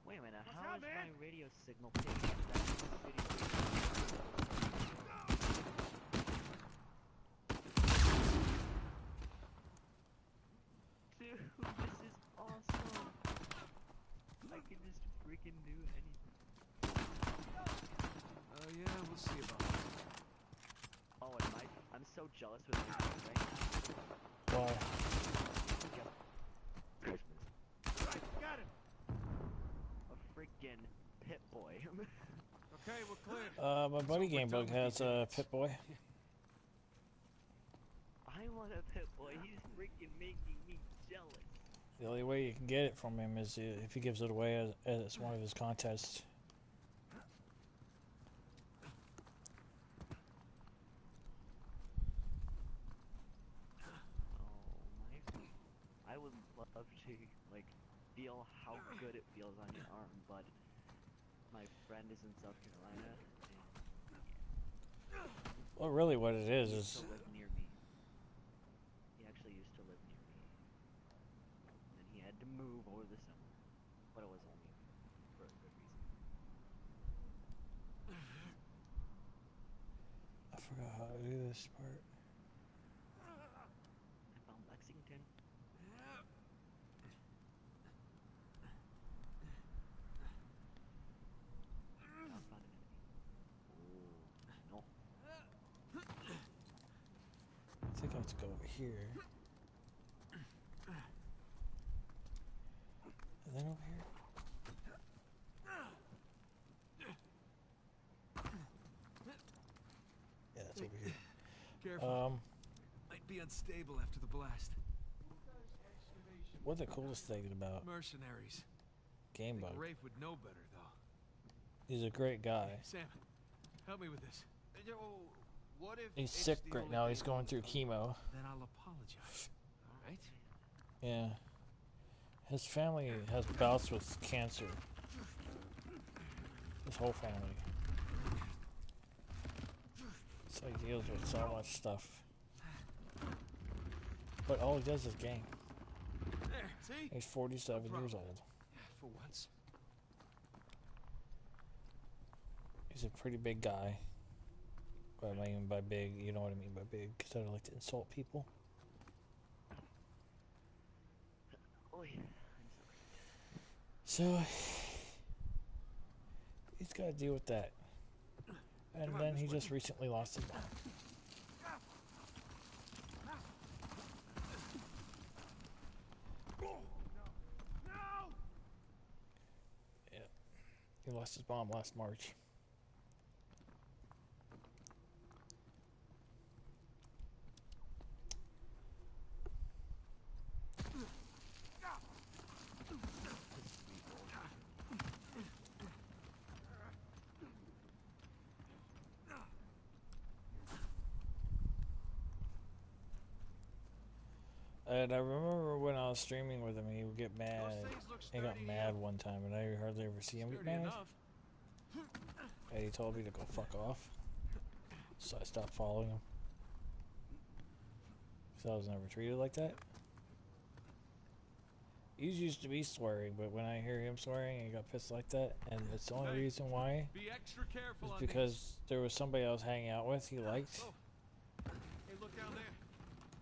A: Wait a minute, how
D: up,
A: is
D: man?
A: my radio signal picking up that video? Dude, this is awesome. I can just freaking do anything.
C: Oh, yeah, we'll see about that.
A: Oh, so jealous with my phone right now.
B: Why?
A: Christmas.
D: Right, got him.
A: A freaking pit boy.
D: Okay, we're clear.
B: My buddy Gamebug has a Pit Boy.
A: I want a pit boy. He's freaking making me jealous.
B: The only way you can get it from him is if he gives it away as one of his contests.
A: I would love to like feel how good it feels on your arm, but my friend is in South Carolina, and
B: Well, really, what it
A: he
B: is
A: used to live near me. He actually used to live near me, and then he had to move over the summer, but it was only for a good reason.
B: I forgot how to do this part.
A: I found Lexington. I found an enemy. Oh, no.
B: I think I have to go over here. And then over here. Yeah, it's over here.
C: Careful. Might be unstable after the blast.
B: What the coolest thing about
C: Mercenaries. I think
B: Gamebug?
C: Rafe would know better, though.
B: He's a great guy.
C: Sam, help me with this.
D: What if
B: He's
D: it's
B: sick
D: the
B: right
D: only
B: now.
D: thing
B: He's going
D: holding
B: through
D: us
B: chemo.
C: Then I'll apologize. All right?
B: Yeah. His family has bouts with cancer. His whole family. So he deals with so much stuff. But all he does is game.
C: There, see?
B: He's 47 years old.
C: For once.
B: He's a pretty big guy. What I mean by big, you know what I mean by big, because I don't like to insult people.
A: Oy.
B: So, he's got to deal with that. And then he just recently lost his mom. Yeah. He lost his mom last March. And I remember when I was streaming with him, he would get mad. He got mad one time, and I hardly ever see him get
C: Sturdy
B: mad.
C: enough.
B: And he told me to go fuck off. So I stopped following him. So I was never treated like that. He's used to be swearing, but when I hear him swearing, he got pissed like that. And it's the only
C: Hey,
B: reason why
C: Be extra careful
B: is
C: on
B: because there was somebody I was hanging out with he liked.
D: Oh. Hey, look down there.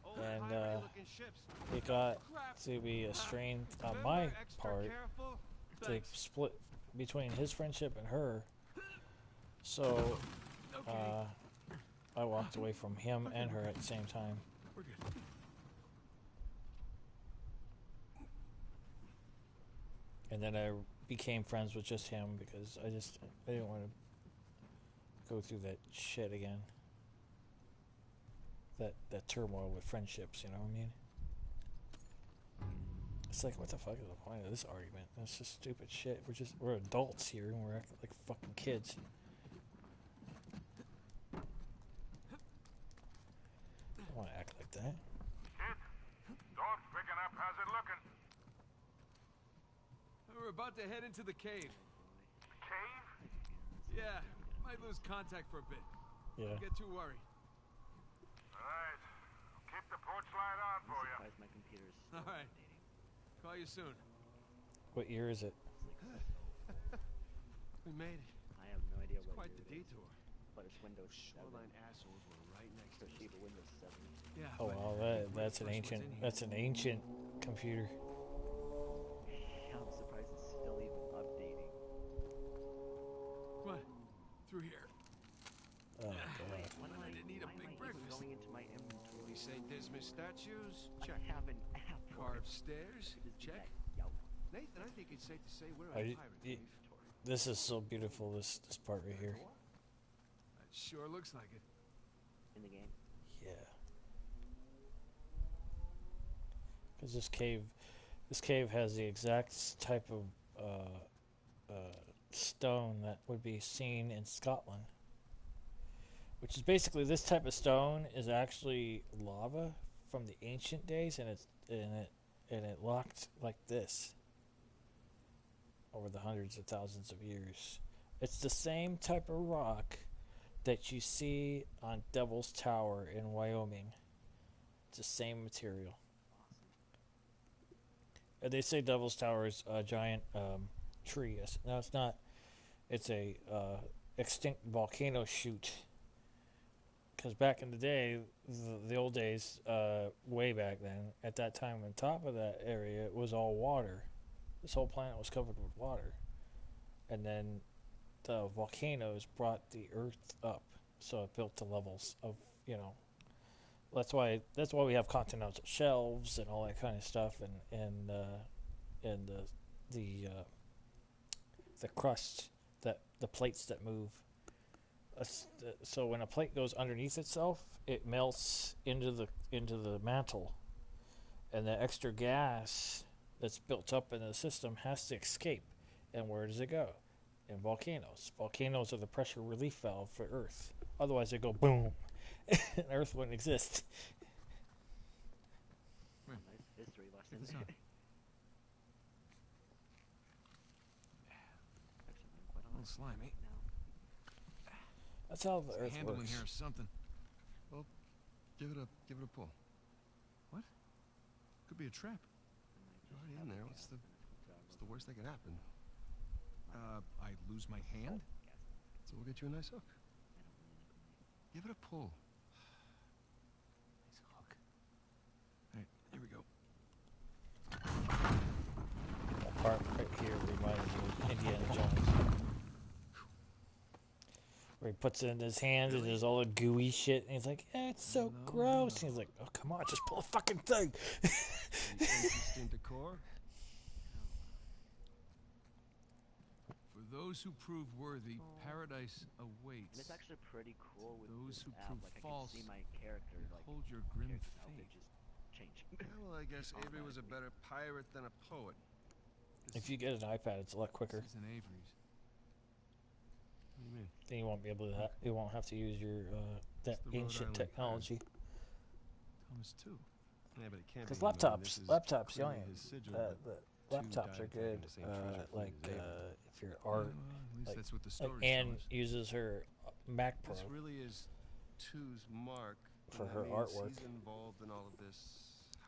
D: Old
B: And,
D: pirate-looking ships.
B: It got
D: Crap.
B: to be a strain on
D: Remember,
B: my
D: extra
B: part
D: careful?
B: to
C: Thanks.
B: split between his friendship and her. So
C: Okay,
B: I walked away from him and her at the same time.
C: we're good.
B: And then I became friends with just him because I didn't want to go through that shit again. That turmoil with friendships, you know what I mean? It's like, what the fuck is the point of this argument? That's just stupid shit. We're adults here and we're acting like fucking kids. I don't want to act like that.
H: Kid, dog's picking up. How's it looking?
C: We're about to head into the cave.
H: The cave?
C: Yeah, might lose contact for a bit.
B: Yeah.
C: Don't get too worried.
H: All right. Keep the porch light on
A: I'm
H: for you.
A: surprised my computer's still
C: All right.
A: updating.
C: Call you soon.
B: What year is it?
D: We made it.
A: I have no idea
D: It's
A: what
D: quite
A: year
D: the
A: it is,
D: detour.
A: but it's Windows 7.
D: Shoreline assholes were right next to
A: Toshiba
D: us.
A: Windows 7.
C: Yeah.
B: Oh
C: but
B: wow, that's an
C: first
B: ancient
C: what's in here.
B: computer.
A: I'm surprised it's still even updating.
C: Come on, through here.
B: Oh god.
A: Why am
C: I didn't eat a
A: why am
C: big
A: I even
C: breakfast.
A: going into my
D: statues?
A: I
D: Check.
A: have an app for
C: Carved
A: it.
C: stairs?
A: Just do
C: Check.
A: that. Yo.
D: Nathan, I think it's safe to say we're
B: Are
D: on a
B: you-
D: pirate
B: you-
D: cave.
B: This is so beautiful. This part right here.
C: That sure looks like it.
A: In the game.
B: Yeah. Because this cave has the exact type of stone that would be seen in Scotland. Which is basically, this type of stone is actually lava from the ancient days, and it locked like this over the hundreds of thousands of years. It's the same type of rock that you see on Devil's Tower in Wyoming. It's the same material. And they say Devil's Tower is a giant tree. No, it's not. It's a extinct volcano chute. Because back in the day, the old days, way back then, at that time, on top of that area, it was all water. This whole planet was covered with water. And then the volcanoes brought the Earth up, so it built the levels of, that's why we have continental shelves and all that kind of stuff, and the crust, that the plates that move. So when a plate goes underneath itself, it melts into the mantle, and the extra gas that's built up in the system has to escape. And where does it go? In volcanoes. Volcanoes are the pressure relief valve for Earth. Otherwise, they go boom, and Earth wouldn't exist.
A: Nice history
C: Check this
A: lesson.
C: out.
A: Actually, I'm quite
C: A little
A: honest
C: slimy.
A: now.
B: That's how the
C: There's a
B: Earth
C: handle in
B: works.
C: here or something.
F: Give it a pull.
C: What? Could be a trap.
F: You're already in there. What's the worst that could happen?
C: I lose my hand?
F: So we'll get you a nice hook. Give it a pull.
C: Nice hook. Alright, here we go.
B: That part right here reminded me of Indiana Jones. Where he puts it in his hands and there's all the gooey shit, and he's like, it's so
C: No,
B: gross.
C: no.
B: And he's like, oh, come on, just pull the fucking thing.
F: Any interest in decor?
C: For those who prove worthy, paradise
A: And
C: awaits.
A: it's actually pretty cool with
C: Those
A: this
C: who
A: app.
C: prove
A: Like,
C: false,
A: I can see my character, like,
C: Hold your grim
A: character outfit
C: fate.
A: just change.
F: Yeah, well, I guess Avery was a better pirate than a poet.
B: If you get an iPad, it's a lot quicker.
C: This isn't Avery's.
F: What do you mean?
B: Then you won't be able to. You won't have to use your that
F: It's the Rhode
B: ancient
F: Island
B: technology.
C: Thomas too.
F: Yeah, but it can't
B: Because
F: be him. I mean, this is
B: laptops, the
F: clearly
B: only
F: his sigil,
B: the
F: but
B: laptops are
F: died taking
B: good.
F: the same treasure fleet
B: Like
F: as Avery.
B: if you're art,
C: Well, at least
B: like-
C: that's what the
B: like
C: story
B: Anne
C: tells us.
B: uses her Mac Pro.
F: This really is Two's mark. and
B: For
F: that
B: her
F: means
B: artwork.
F: He's involved in all of this.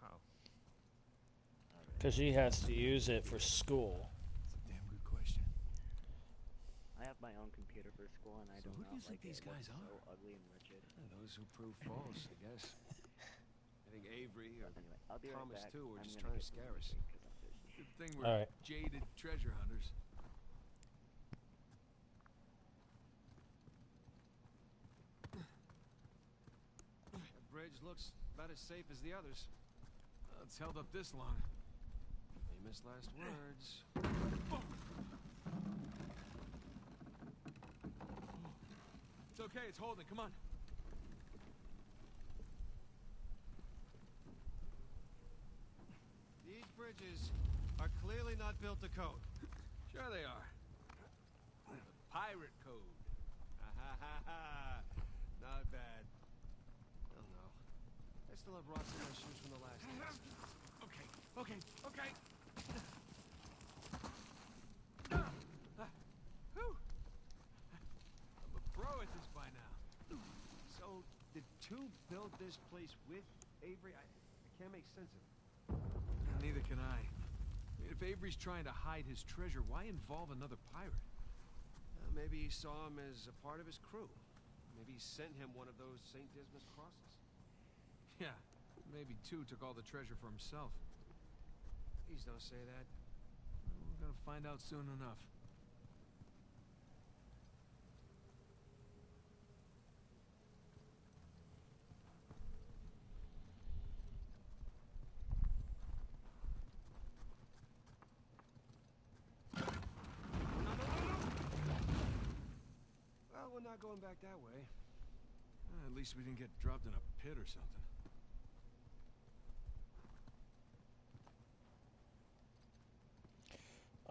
F: How?
B: Because she has to use it for school.
C: That's a damn good question.
A: I have my own computer for school, and I
C: So
A: do
C: who
A: not
C: do you think
A: like
C: these
A: it. It
C: guys
A: looks
C: are?
A: so ugly and wretched.
F: Those who prove false, I guess. I think Avery or
A: Anyway, I'll be
F: Thomas,
A: right back.
F: too, were
A: I'm
F: just
A: gonna
F: trying to
A: get
F: scare
A: something
F: us.
A: to drink 'cause I'm thirsty.
C: Good thing we're
B: All right.
C: jaded treasure hunters.
D: The bridge looks about as safe as the others.
C: Well, it's held up this long.
F: famous last words.
C: It's okay, it's holding. Come on.
D: These bridges are clearly not built to code.
C: Sure they are. The pirate code.
D: Ha ha ha ha. Not bad. Oh no. I still have rocks in my shoes from the last test.
C: Okay, okay, okay. Whew. I'm a pro at this by now.
D: So, did Two build this place with Avery? I can't make sense of it.
C: Neither can I. I mean, if Avery's trying to hide his treasure, why involve another pirate?
D: Maybe he saw him as a part of his crew. Maybe he sent him one of those St. Dismas crosses.
C: Yeah, maybe Two took all the treasure for himself.
D: Please don't say that.
C: Well, we're gonna find out soon enough. not going back that way. At least we didn't get dropped in a pit or something.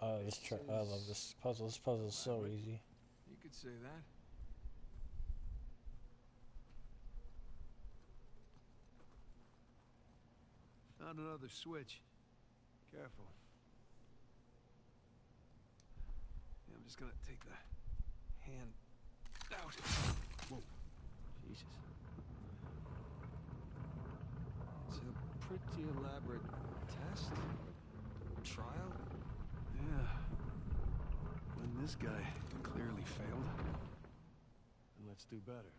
B: I love this puzzle. This puzzle is so easy.
C: You could say that. Found another switch. Careful. Yeah, I'm just gonna take the hand out. Whoa. Jesus. It's a pretty elaborate test? Or trial? Yeah. When this guy clearly failed.
F: And let's do better.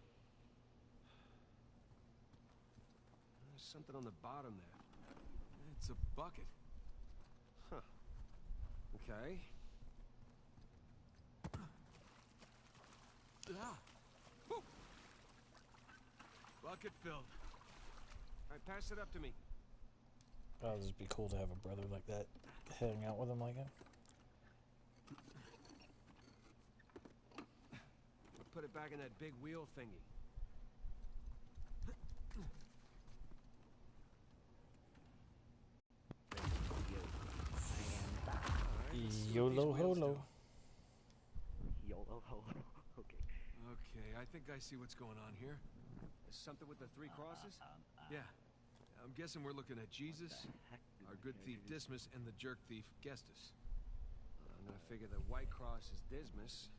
C: There's something on the bottom there. It's a bucket. Huh. Okay. Ah! Woo! Bucket filled. Alright, pass it up to me.
B: Oh, this would be cool to have a brother like that, hang out with him like that.
C: Put it back in that big wheel thingy.
B: YOLO holo.
A: YOLO holo. Okay.
C: Okay, I think I see what's going on here. Is something with the three crosses? Yeah. I'm guessing we're looking at Jesus, our good thief Dismas, and the jerk thief Gestus. I'm gonna figure the white cross is Dismas,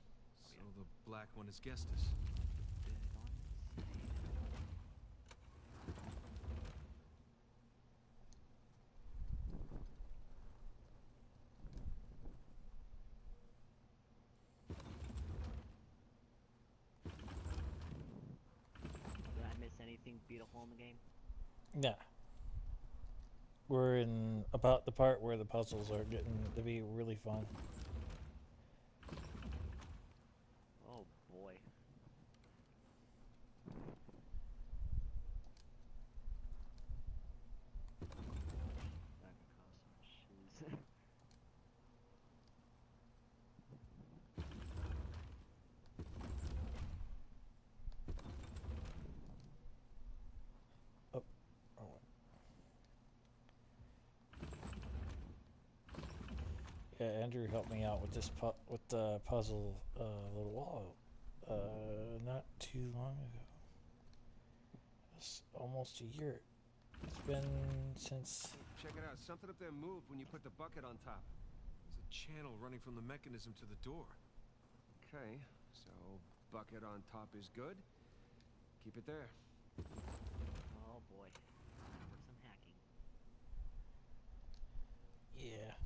C: so the black one is Gestus.
A: Did I miss anything beautiful in the game?
B: Yeah. We're in about the part where the puzzles are getting to be really fun.
A: Oh boy. That could cost some shoes.
B: Yeah, Andrew helped me out with this with the puzzle a little while, not too long ago. It's almost a year. It's been since.
C: Check it out. Something up there moved when you put the bucket on top. There's a channel running from the mechanism to the door. Okay, so bucket on top is good. Keep it there.
A: Oh boy. Time for some hacking.
B: Yeah.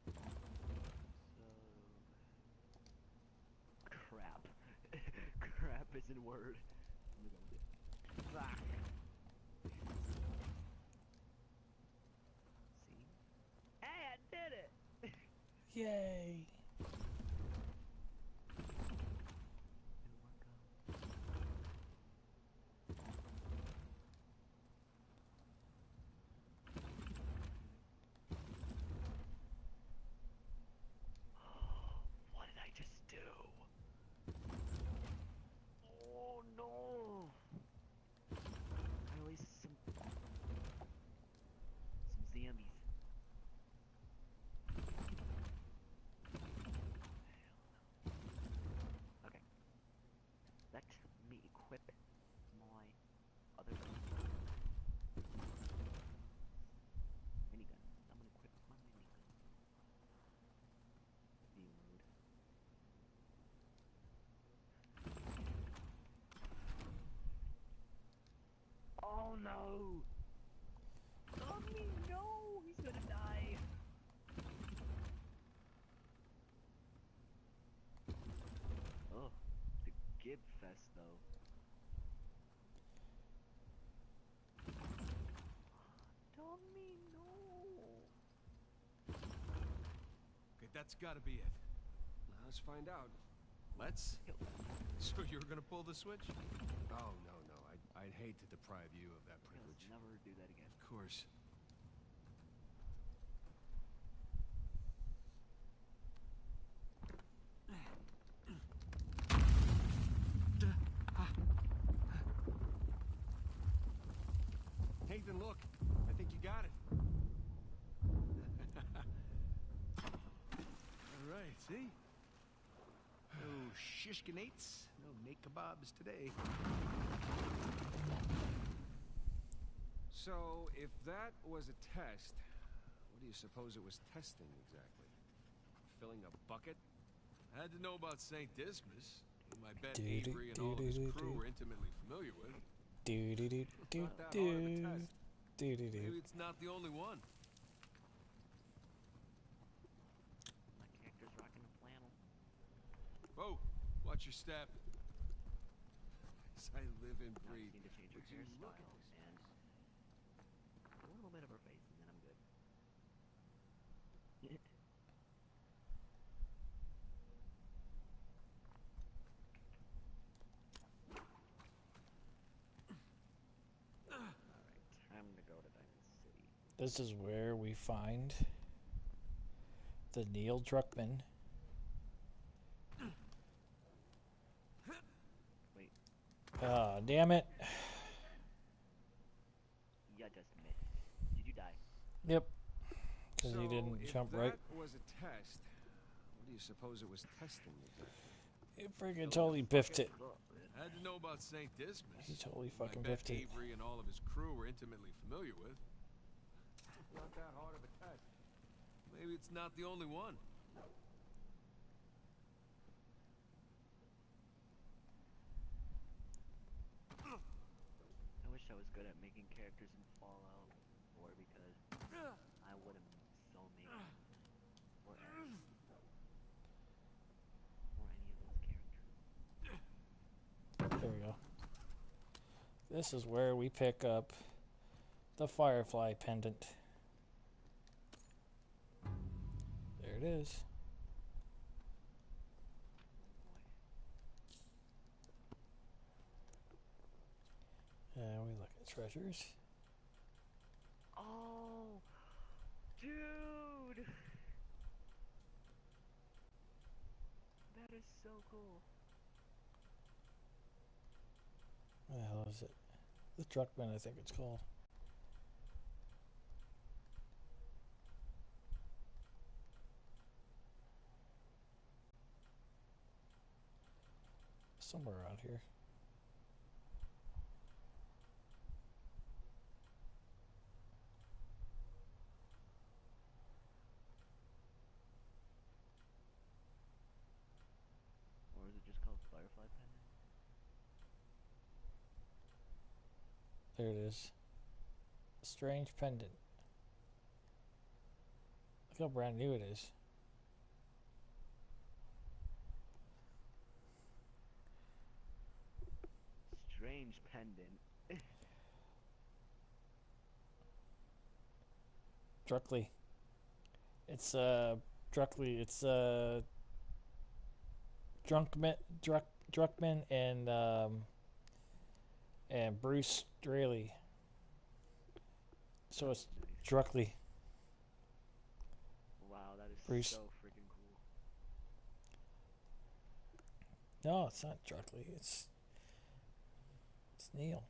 A: I don't like hacking. Crap. Crap isn't a word. Fuck. See? Hey, I did it!
B: Yay.
A: What did I just do? Oh no! I released some zombies. Okay. Let me equip my other gun. Minigun. I'm gonna equip my minigun. View mode. Oh no! Tommy, no! He's gonna die! Oh, the Gib Fest though. Tommy, no!
C: Okay, that's gotta be it. Let's find out. Let's? So you're gonna pull the switch? Oh, no. I'd hate to deprive you of that
A: Okay,
C: privilege.
A: let's never do that again.
C: Of course. Nathan, look. I think you got it. All right, see? No shishkinates, no naked kebabs today. So, if that was a test, what do you suppose it was testing exactly? Filling a bucket? I had to know about St. Dismas, whom I bet Avery and all of his crew were intimately familiar with. Not that hard of a test. Maybe it's not the only one.
A: My character's rocking a flannel.
C: Whoa, watch your step. As I live and
A: Now I
C: breathe.
A: just need to change her
C: Would you look at
A: hairstyle
C: this
A: and a little bit of her face, and then I'm good. Alright, time to go to Diamond City.
B: This is where we find the Neil Druckmann.
A: Wait,
B: Ah, damn it.
A: you just missed. Did you die?
B: Yep. Because
C: So,
B: he didn't
C: if
B: jump
C: that
B: right.
C: was a test, what do you suppose it was testing exactly?
B: He freaking totally biffed it.
C: I had to know about St. Dismas.
B: He totally
C: whom
B: fucking
C: I bet
B: biffed it.
C: Avery and all of his crew were intimately familiar with. Not that hard of a test. Maybe it's not the only one.
A: I wish I was good at making characters in Fallout 4 because I would have so made them. Or Ash. Or any of those characters.
B: There we go. This is where we pick up the Firefly pendant. There it is. And we look at treasures.
A: Oh, dude, that is so cool.
B: What the hell is it? The Druckmann, I think it's called. Somewhere around here.
A: Or is it just called Firefly Pendant?
B: There it is. Strange pendant. Look how brand new it is.
A: Strange pendant.
B: Druckley. It's Druckley. It's Druckmann and Bruce Straley. So it's Druckley.
A: Wow, that is
B: Bruce.
A: so freaking cool.
B: No, it's not Druckley. It's Neil.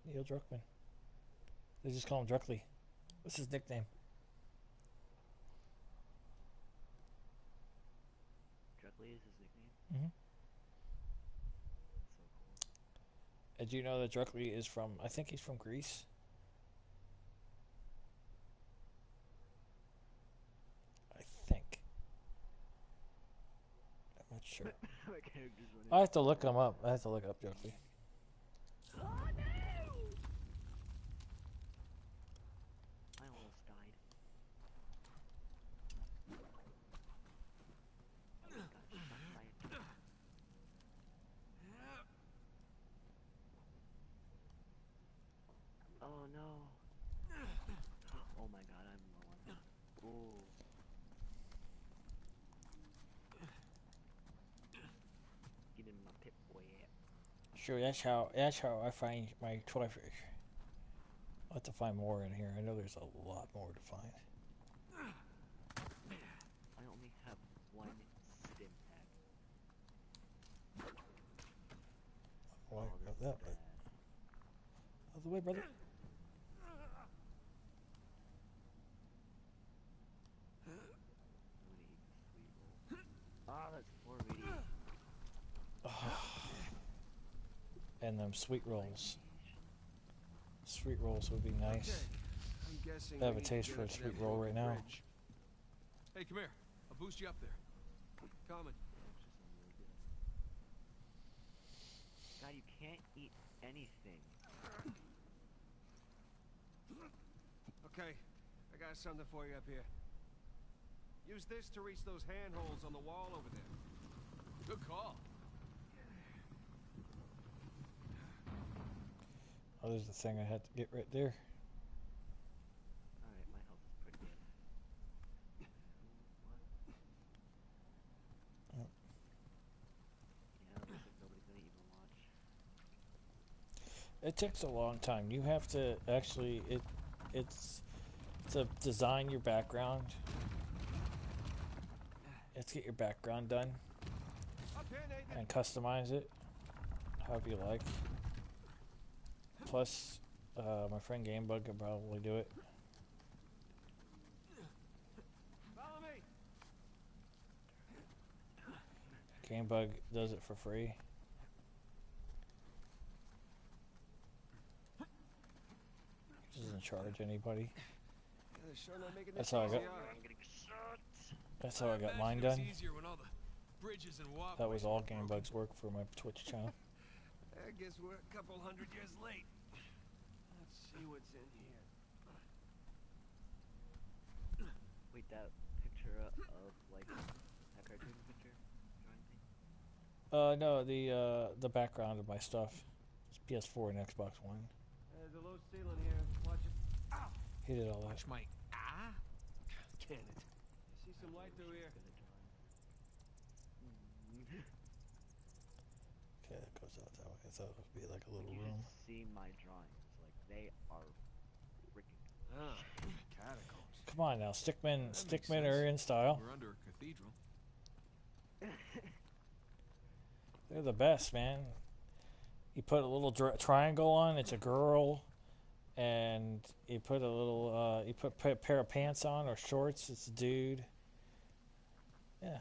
B: Neil Druckmann. They just call him Druckley. That's his nickname.
A: Druckley is his nickname.
B: Mm-hmm.
A: That's so cool.
B: Did you know that Druckley is from, I think he's from Greece? I think. I'm not sure.
A: My character's running.
B: I have to look him up. I have to look up Druckley.
A: Oh no! I almost died. I got shot by a truck. Oh no. Oh my god, I'm low on. Ooh.
B: Sure, that's how I find my toy fish. I'll have to find more in here. I know there's a lot more to find.
A: I only have one stim pack.
B: Why
A: Oh,
B: grab
A: this is
B: that?
A: bad.
B: Out of the way, brother.
A: I'm gonna eat the sweet roll. Ah, that's 4 VD.
B: And them sweet rolls. Sweet rolls would be nice.
C: Okay. I'm guessing
B: I have
C: we
B: a
C: need to
B: taste
C: get
B: for
C: up
B: a
C: to
B: sweet
C: that
B: roll
C: broken
B: right now.
C: bridge. Hey, come here. I'll boost you up there. Coming.
A: Actually, sound really good. God, you can't eat anything.
C: Okay, I got something for you up here. Use this to reach those handholds on the wall over there. Good call.
B: Oh, there's the thing I had to get right there.
A: Alright, my health is pretty good. What?
B: Oh.
A: Yeah, looks like nobody's gonna even watch.
B: It takes a long time. You have to actually it's to design your background. You have to get your background done
C: Up here, Nathan.
B: and customize it however you like. Plus, my friend Gamebug could probably do it.
C: Follow me.
B: Gamebug does it for free. He doesn't charge anybody.
C: Yeah, they're sure not making
B: That's
C: this
B: how I
C: easy,
B: got-
C: are they?
A: I'm getting shot!
B: That's how I got
C: imagine
B: mine
C: it was
B: done.
C: easier when all the bridges and walkways
B: That was all
C: were broken.
B: Gamebug's work for my Twitch channel.
C: I guess we're a couple hundred years late. Let's see what's in here.
A: Wait, that picture of, like, that cartoon picture? Drawing thing?
B: No, the background of my stuff. It's PS4 and Xbox One.
C: There's a low ceiling here. Watch it. Ow!
B: He did all that.
C: Watch my Can it? I see some light through here.
A: Good at drawing.
B: Okay, that goes out that way. I thought it would be like a little
A: You
B: room.
A: should see my drawings. Like, they are freaking
C: Ah, catacombs.
B: Come on now, Stickmen
C: makes
B: are
C: sense.
B: in style.
C: We're under a cathedral.
B: They're the best, man. You put a little triangle on, it's a girl, and you put a little, you put a pair of pants on or shorts, it's a dude. Yeah.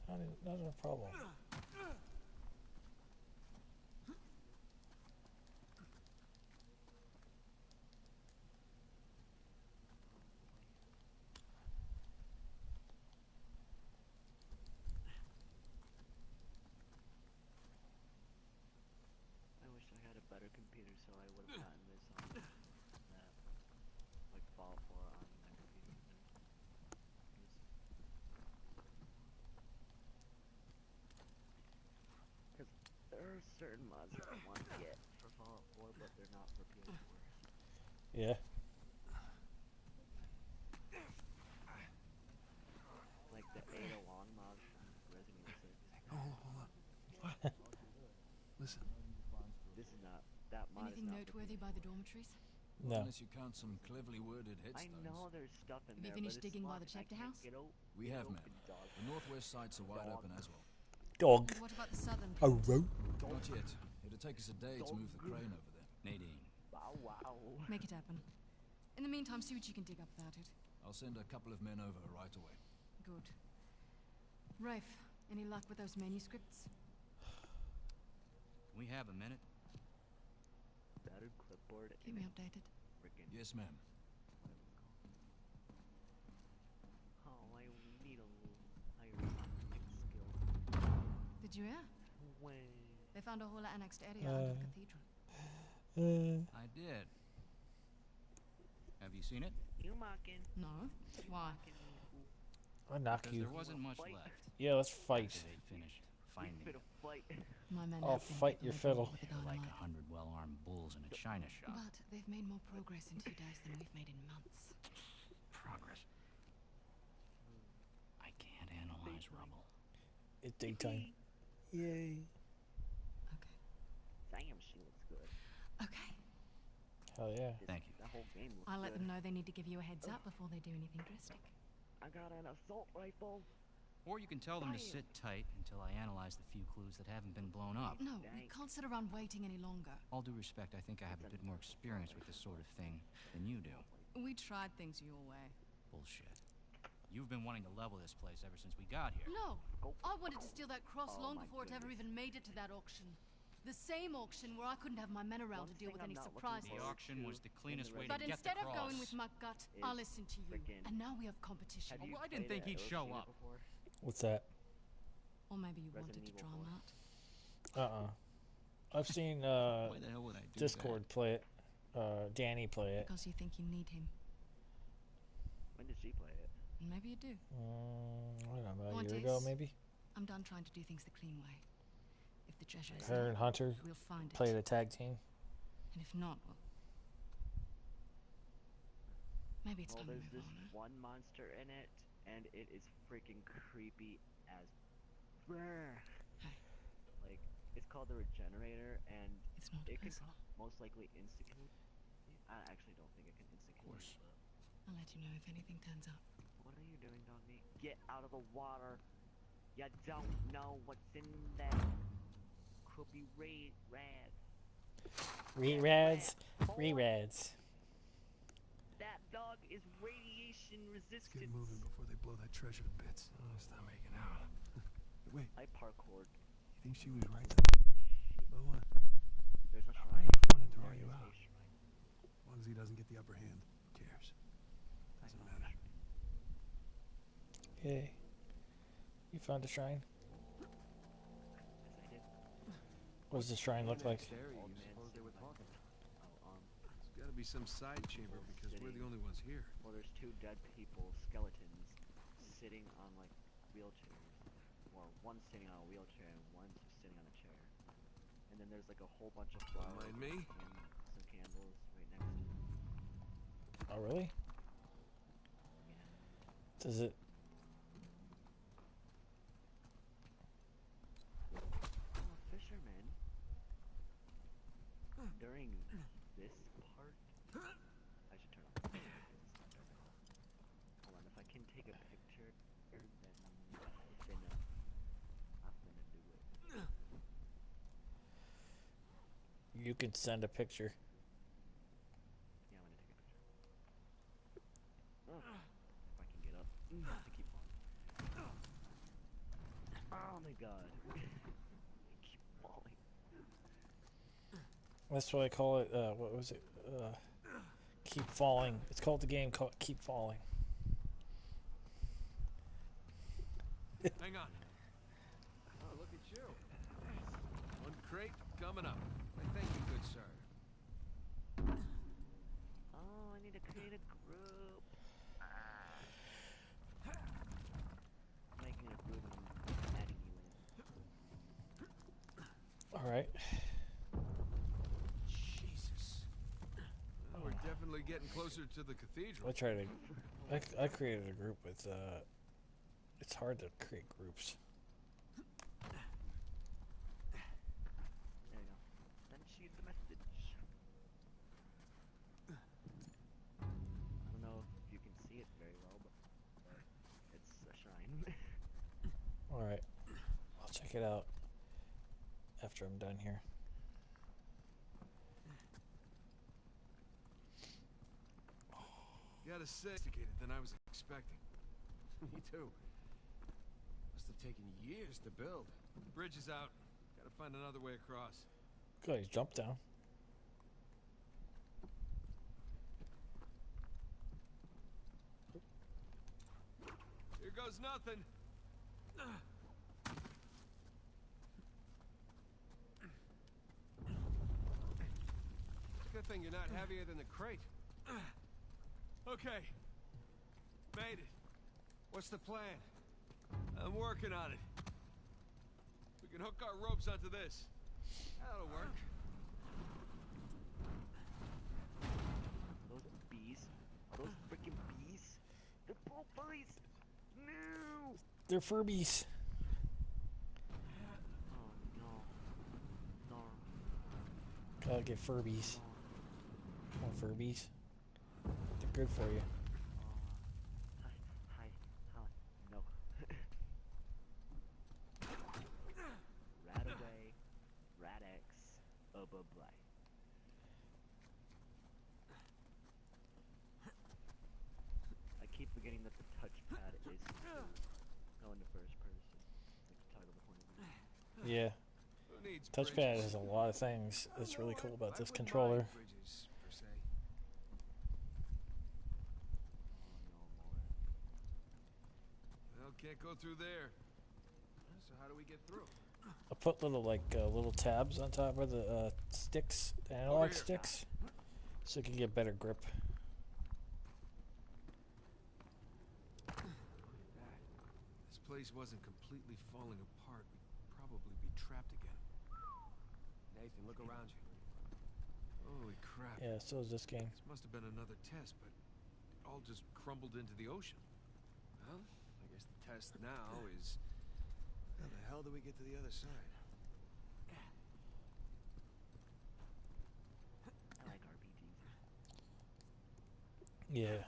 B: Not a problem.
A: I wish I had a better computer so I would have gotten this on that, like, Fallout 4 on my computer. Because there are certain mods that I want to get for Fallout 4, but they're not for PS4.
B: Yeah.
A: Like the Ada Long mod from Resident Evil 6.
C: Hold on. Listen.
A: This is not, that mod
I: Anything
A: is not
I: noteworthy by the dormitories?
B: No.
J: Unless you count some cleverly worded
A: I
J: headstones.
A: know there's stuff in
I: Have you
A: there,
I: finished
A: but it's
I: digging by
A: locked
I: the
A: and I
I: chapter
A: can't
I: house?
A: get
J: We have, ma'am.
A: open, dog.
J: The northwest sites are wide
A: Dog.
J: open as well.
B: Dog.
I: And what about the southern?
B: Oh,
J: Not yet. It'll take us a day to move the crane over there. Nadine.
A: Bow wow.
I: Make it happen. In the meantime, see what you can dig up about it.
J: I'll send a couple of men over right away.
I: Good. Rafe, any luck with those manuscripts?
G: We have a minute.
A: Battered clipboard
I: Keep
A: and
I: me updated.
A: freaking
J: Yes, ma'am.
A: oh, I need a little higher pick skill.
I: Did you hear?
A: Way.
I: They found a whole annexed area under the cathedral.
G: I did. Have you seen it?
A: You mocking?
I: No. Why?
A: Mocking me, fool.
B: I'll knock
G: Because
B: you.
G: there wasn't much
A: Fight.
G: left
B: Yeah, let's fight.
G: after they finished
A: We
G: finding
A: fit a fight.
I: My men
B: I'll
I: have been
B: fight
I: getting
B: your
I: a
B: fiddle.
I: with the
G: They're like
I: dynamite.
G: 100 well-armed bulls in a china shop.
I: But they've made more progress in 2 days than we've made in months.
G: Progress. I can't analyze rubble.
B: It's daytime. Yay. Hell yeah.
K: Thank you.
A: That whole game looks
I: I'll let
A: good.
I: them know they need to give you a heads up before they do anything drastic.
A: I got an assault rifle.
K: Or you can tell them to
A: Bam.
K: sit tight until I analyze the few clues that haven't been blown up.
I: No, we can't sit around waiting any longer.
K: All due respect, I think I have a bit more experience with this sort of thing than you do.
I: We tried things your way.
K: Bullshit. You've been wanting to level this place ever since we got here.
I: No, I wanted to steal that cross
A: Oh
I: long
A: my
I: before it ever
A: goodness.
I: even made it to that auction. The same auction where I couldn't have my men around
A: One
I: to deal with
A: thing
I: any
A: I'm not looking
I: surprises.
K: The auction was the cleanest way to
I: But
K: get the
I: instead of
K: cross.
I: going with my gut, I
A: is
I: listened to you.
A: frickin'-
I: And now we have competition.
A: Have you
K: Well, I didn't
A: played
K: think he'd
A: a
K: show
A: shooter
K: up.
A: before?
B: What's that?
I: Or maybe you
A: Resident
I: wanted to
A: Evil
I: try
A: 4.
I: that.
B: I've seen
K: Why the hell would I do
B: Discord play it. Danny play it.
I: Because you think you need him.
A: When did she play it?
I: And maybe you do.
B: I don't know, about a
I: Point
B: year ago
I: is,
B: maybe.
I: I'm done trying to do things the clean way. If the treasure is
B: Her
I: there,
B: and Hunter
I: we'll find
B: played
I: it.
B: a tag team.
I: And if not, well... Maybe it's
A: Well,
I: time to
A: there's
I: move
A: this
I: on, huh?
A: one monster in it, and it is freaking creepy as... Brr.
I: Hey.
A: Like, it's called the Regenerator, and
I: It's not
A: it can
I: personal.
A: most likely instigate. I actually don't think it can instigate.
K: Of course.
I: I'll let you know if anything turns up.
A: What are you doing, Dogmeat? Get out of the water. You don't know what's in there. Could be rad.
B: Re-rads. Re-rads.
A: That dog is radiation
C: Let's
A: resistant.
C: get moving before they blow that treasure to bits.
F: Oh, stop making out.
C: Wait,
A: I parkoured.
C: you think she was right? Well, what?
A: There's a
F: How
A: shrine.
F: many fun to throw
A: There
F: you
A: is a
F: out?
A: shrine.
C: As long as he doesn't get the upper hand, who cares? Doesn't
A: I know.
C: matter.
B: Yay. You found a shrine?
A: Yes, I did.
B: What does the shrine look like?
A: Old man
F: suppose they were
A: sitting
F: talking?
C: There's gotta be some side chamber because we're the only ones here.
A: Well, there's two dead people, skeletons, sitting on like wheelchairs, or one sitting on a wheelchair and one's just sitting on a chair. And then there's like a whole bunch of flowers
C: mind me?
A: and some candles right next to it.
B: Oh, really? Does it...
A: I'm a fisherman. During this part, I should turn off the camera because it's not dark at all. Hold on, if I can take a picture, then I'm gonna do it.
B: You can send a picture.
A: Yeah, I'm gonna take a picture. Oh, if I can get up. I keep falling. Oh my god. I keep falling.
B: That's what I call it. What was it? Keep falling. It's called the game called Keep Falling.
C: Hang on.
F: Oh, look at you.
C: One crate coming up.
F: Why, thank you, good sir.
A: Oh, I need to create a group. Making a group and adding you in.
B: Alright.
C: Jesus. Well, we're definitely getting closer to the cathedral.
B: I tried to... I created a group with... It's hard to create groups.
A: There you go. Then she's the message. I don't know if you can see it very well, but it's a shrine.
B: Alright. I'll check it out after I'm done here.
C: Gotta say, sophisticated than I was expecting.
F: Me too. Must have taken years to build.
C: Bridge is out. Gotta find another way across.
B: Good, he's jumped down.
C: Here goes nothing.
D: Good thing you're not heavier than the crate.
C: Okay. Made it.
D: What's the plan?
C: I'm working on it. We can hook our ropes onto this.
D: That'll work.
A: Are those bees? Are those freaking bees? They're bullies! No!
B: They're Furbies.
A: Oh no. No.
B: Gotta get Furbies.
A: No.
B: More Furbies. They're good for you.
A: Hi. No. Radaway, Radex, Oboblay. I keep forgetting that the touchpad is to go into first person, like to toggle the point of view.
B: Yeah.
C: Who needs
B: Touchpad
C: bridges?
B: has a lot of things that's really cool about
C: I
B: this
C: wouldn't
B: controller.
C: mind bridges, per se. Well, can't go through there. So how do we get through?
B: I put little little tabs on top of the sticks, the analog sticks, so you can get better grip.
C: This place wasn't completely falling apart. We'd probably be trapped again. Nathan, look around you. Holy crap.
B: Yeah, so is this game.
C: This must have been another test, but it all just crumbled into the ocean. Well, I guess the test now is... How the hell do we get to the other side?
A: I like RPGs.
B: Yeah.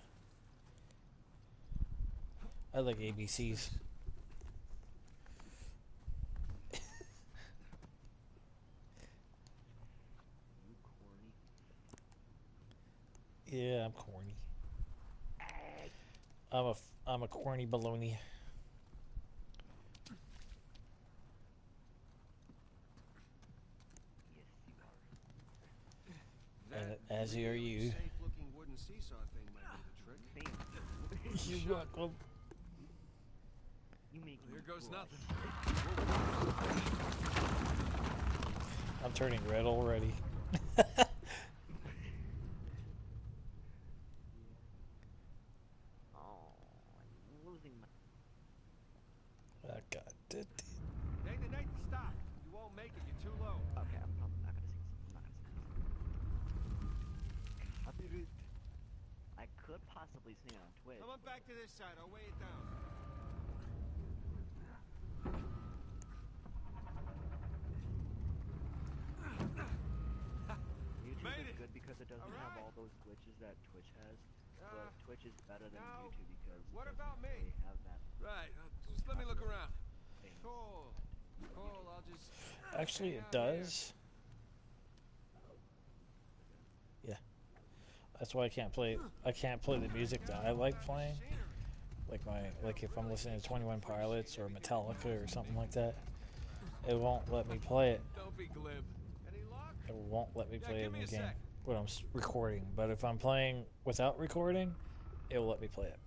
B: I like ABCs.
A: You corny.
B: Yeah, I'm corny. I'm a corny baloney.
A: Yes, you are.
B: And
C: That
B: as are
C: really
B: you.
C: safe-looking wooden seesaw thing might be the trick.
B: You're welcome.
A: You make
C: Here
A: me
C: goes
A: blush.
C: nothing.
B: I'm turning red already.
A: Oh, I'm losing my.
B: Oh, God.
D: Nathan, stop! You won't make it. You're too low.
A: Okay, I'm probably not gonna sing. I'm not gonna sing. I could possibly sing it on Twitch.
D: Come on back to this side. I'll weigh it down.
A: YouTube
D: Made
A: is
D: it.
A: good because it doesn't have
D: Alright.
A: all those glitches that Twitch has. But Twitch is better than
D: now,
A: YouTube because
D: what
A: it
D: about
A: doesn't
D: me?
A: really have that
C: Right, just let me look around.
A: thing.
D: Cool. I'll just...
B: Actually,
D: hang
B: it
D: out here.
B: does. Yeah. That's why I can't play the music that I like playing. Like if I'm listening to 21 Pilots or Metallica or something like that, it won't let me play it.
C: Don't be glib.
D: Any luck?
B: It won't let me
C: Yeah,
B: play it
C: give
B: in
C: me
B: the
C: a
B: game
C: sec.
B: when I'm recording. But if I'm playing without recording, it will let me play it.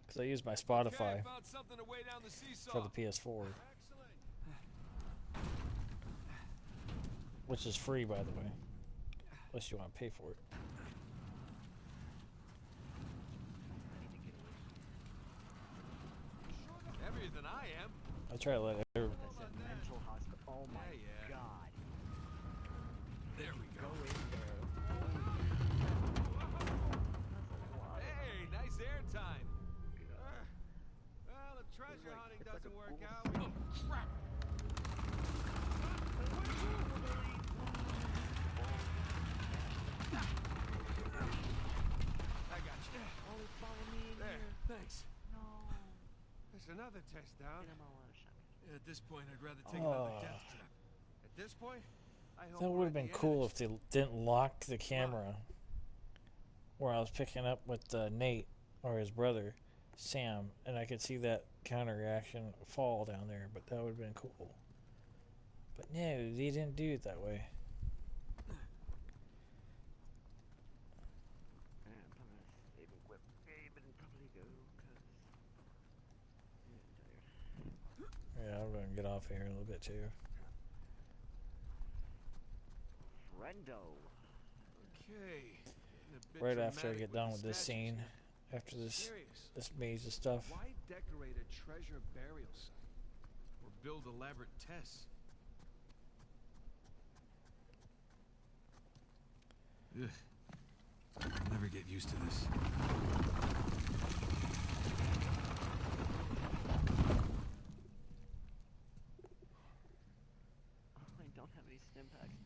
B: Because I use my Spotify
C: Okay, found something to weigh down the seesaw.
B: for the PS4,
D: Excellent.
B: which is free, by the way, unless you want to pay for it.
C: Heavier than I am.
B: I try to let it.
A: That's a mental hospital. Oh my
C: Yeah.
A: god.
C: There we
A: Go
C: go.
A: in there.
C: Hey, nice air time.
D: Well, if treasure hunting
A: it's like
D: doesn't
A: a
D: work
A: bull-
D: out, we...
C: Oh, crap. I got you.
A: Always follow me in
C: There,
A: here.
C: thanks.
A: No.
D: There's another test down.
A: And I'm all out of shotgun.
C: At this point, I'd rather take another
B: Oh.
C: death trap.
D: At this point, I hope
B: That
D: we're
B: would
D: at
B: have been
D: the
B: cool
D: end.
B: if they didn't lock the camera where I was picking up with Nate or his brother, Sam, and I could see that counter reaction fall down there, but that would have been cool. But no, they didn't do it that way.
A: And I'm probably gonna save and quit game and probably go because I'm tired.
B: Yeah, I'm going to get off here in a little bit too.
A: Friendo.
C: Okay. Getting a bit
B: Right after I
C: dramatic
B: get
C: with
B: done
C: the
B: with this
C: statues
B: scene,
C: here.
B: after this
C: Serious.
B: maze of stuff.
C: Why decorate a treasure burial site? Or build elaborate tests? Ugh. I'll never get used to this.
A: Oh, I don't have any stim packs.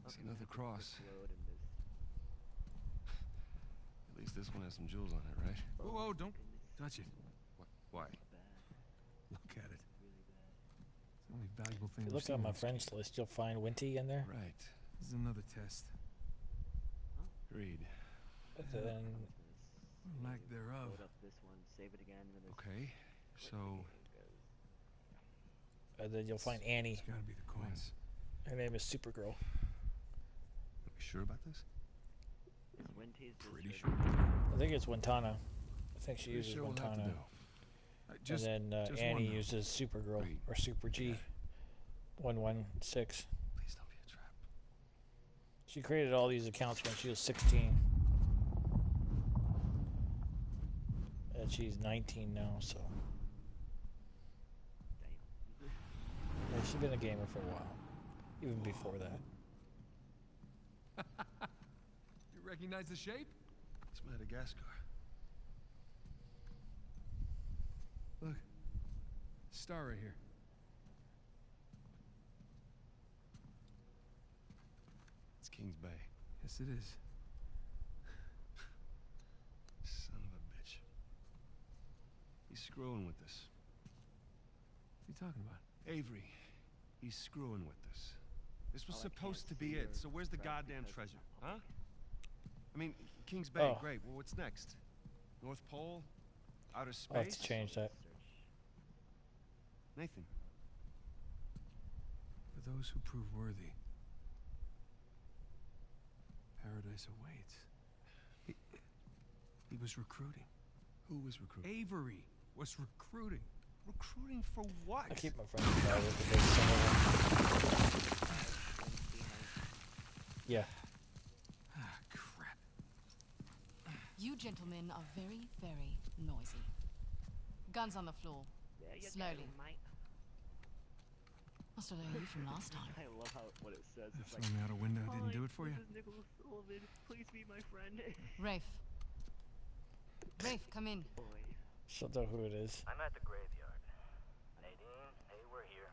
F: See another cross.
A: Road and this.
F: At least this one has some jewels on it, right?
C: Whoa, whoa, don't touch it.
F: Why?
C: Look at it.
A: Really bad.
C: It's the only valuable thing
B: If you
C: we've
B: look
C: seen
B: on my
C: in this
B: friends
C: game.
B: list, you'll find Winty in there.
F: Right.
C: This is another test.
F: Agreed.
B: And then
C: Lack thereof.
A: Load up this one, save it again, and then this.
F: Okay. So,
B: you'll find Annie.
C: It's gotta be the coins.
B: Her name is Supergirl.
F: are we sure about this?
C: Pretty sure.
B: I think it's Wintana. I think she
F: Pretty
B: uses
F: sure we'll have to
B: Wintana.
C: know.
B: And then
C: just
B: Annie
C: one now.
B: uses Supergirl
F: Great.
B: or Super G. 116.
F: Please don't be a trap.
B: She created all these accounts when she was 16. And she's 19 now, so. Yeah, she's been a gamer for a while. Even before that.
C: You recognize the shape?
F: It's Madagascar.
C: Look. Star right here.
F: It's Kings Bay.
C: Yes, it is.
F: Son of a bitch. He's screwing with us.
C: What are you talking about?
F: Avery. He's screwing with us.
H: This was
A: Oh, I
H: supposed to
A: can't
H: be
A: see
H: it,
A: your
H: so where's the
A: thread
H: goddamn
A: because
H: treasure,
A: it's not
H: huh?
A: public.
H: I mean, Kings Bay,
B: Oh.
H: great. Well, what's next? North Pole? Outer
B: I'll have
H: space?
B: to change that.
H: Nathan,
C: For those who prove worthy, paradise awaits. He was recruiting.
F: Who was recruiting?
C: Avery was recruiting.
H: recruiting for what?
B: I keep my friends private because some of them. Yeah.
C: Ah, crap.
I: You gentlemen are very, very noisy. Guns on the floor.
A: Yeah, you
I: Slowly.
A: get it, mate.
I: Must have learned you from last time.
A: I love how what it says. It's
C: Throw me out a window didn't do it for you?
A: This is Nicholas Sullivan. Please be my friend.
I: Rafe. Rafe, come in.
A: Boy.
B: She'll know who it is.
L: I'm at the graveyard. Nadine, hey, we're here.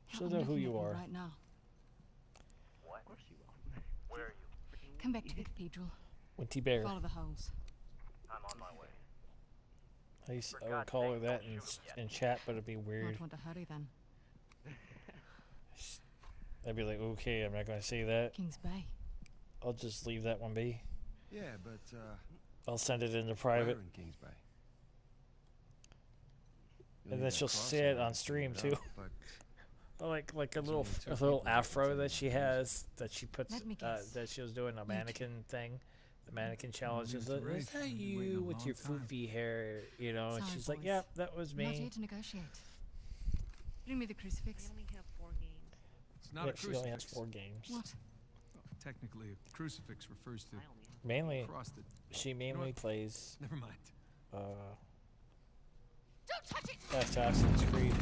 B: She'll
I: I'm
B: know who
I: looking
B: you
I: at
B: are.
I: right now.
L: What?
A: Of course you will.
L: Where are you?
I: Come back to the cathedral.
B: Winty Bear.
I: Follow the holes.
L: I'm on my way.
B: I would call her that in chat, but it'd be weird.
I: Might want to hurry then.
B: I'd be like, okay, I'm not going to say that.
I: Kings Bay.
B: I'll just leave that one be.
F: Yeah, but,
B: I'll send it into
F: where
B: private.
F: in Kings Bay? You'll
B: And
F: need
B: then
F: that
B: she'll
F: cross
B: say it
F: there
B: on
F: to
B: stream
F: figure it
B: too.
F: out, but
B: Like a
F: There's
B: little
F: only two
B: little
F: people that
B: afro
F: can
B: that
F: say
B: she
F: that.
B: has that she puts
I: Let me guess.
B: that she was doing a mannequin thing, the mannequin challenge.
C: leave
B: Is
C: it to
B: that
C: Rafe.
B: that
C: He's been waiting
B: you
C: a
B: with
C: long
B: your
C: time.
B: foofy hair? You know, and
I: Sorry,
B: she's like,
I: boys.
B: "Yep, that was
I: I'm not
B: me."
I: here to negotiate. Bring me the crucifix.
A: only have 4 games.
C: It's not
B: Yeah,
C: a
B: she only has
C: crucifix.
B: 4 games.
I: What?
C: Technically, a crucifix refers to
A: I only have
B: Mainly,
C: a cross that...
B: she
C: know
B: mainly
C: what?
B: plays
C: Never mind.
I: Don't touch it!
B: Assassin's Creed.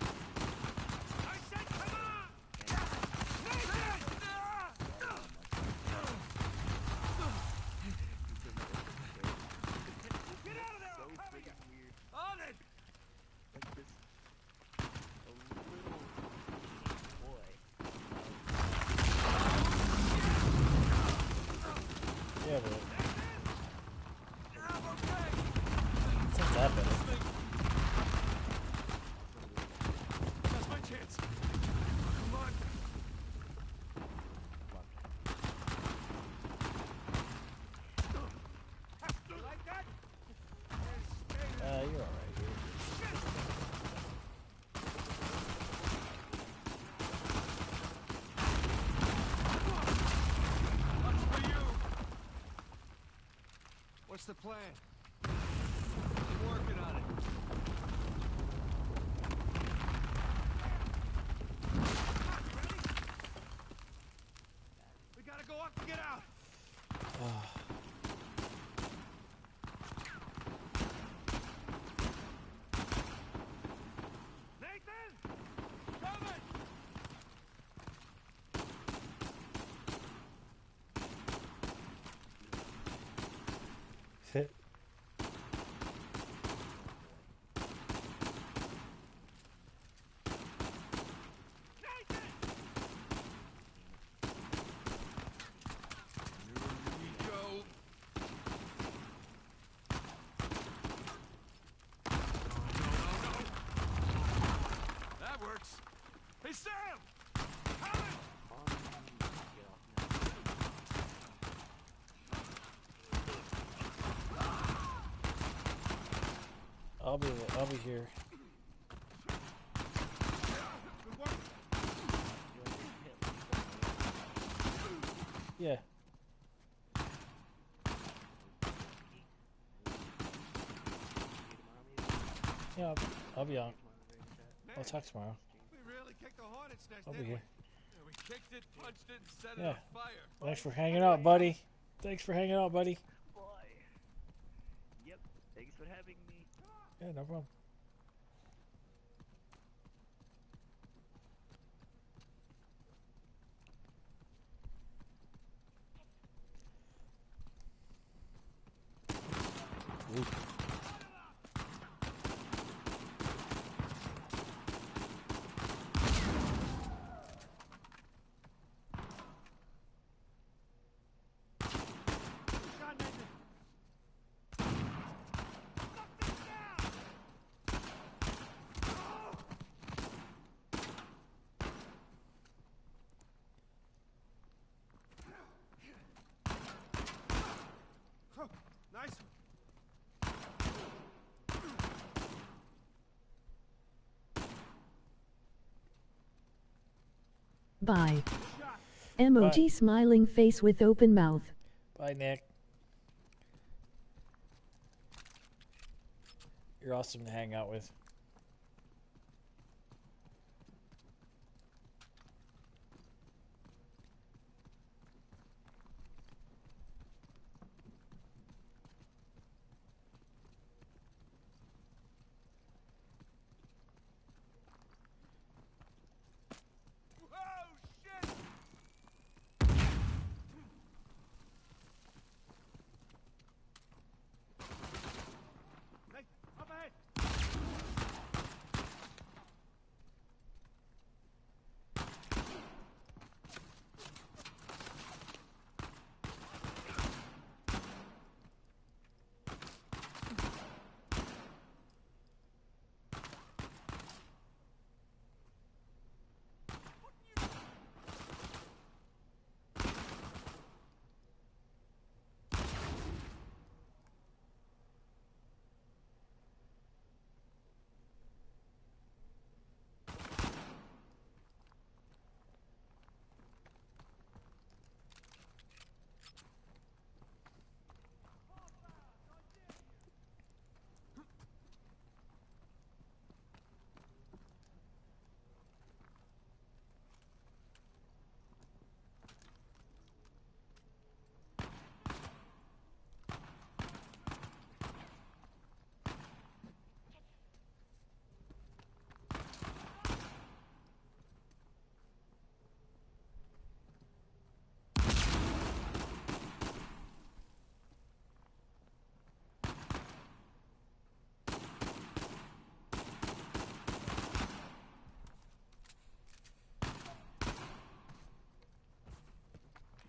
D: I said come on! Get out of there!
A: so
D: I'm coming!
A: freaking weird.
D: On it!
A: Like this a little boy.
B: Yeah, but
D: I'm okay!
B: it's not that bad.
C: That's my chance. Come on.
D: You like that?
B: You're all right.
C: What's for you?
H: what's the plan?
C: I'm working on it.
D: We gotta go up to get out! Nathan! Coming!
B: Hit.
D: Hey, Sam! Coming!
B: I'll be here.
D: Good work.
B: Yeah. Yeah, I'll be on. I'll talk tomorrow.
D: We really kicked the hornet's nest,
B: I'll be
D: didn't we?
B: here.
D: Yeah, we kicked it, punched it, and set it
B: Yeah.
D: on fire.
B: Thanks for hanging out, buddy. Thanks for hanging out, buddy.
A: Boy. Yep. Thanks for having me.
B: Yeah, no problem. Ooh.
D: God, Nathan! Knock this down! Oh, nice.
E: Bye.
D: Shot.
E: Emoji smiling face with open mouth.
B: Bye, Nick. You're awesome to hang out with.
D: Oh, shit! Nathan, up ahead!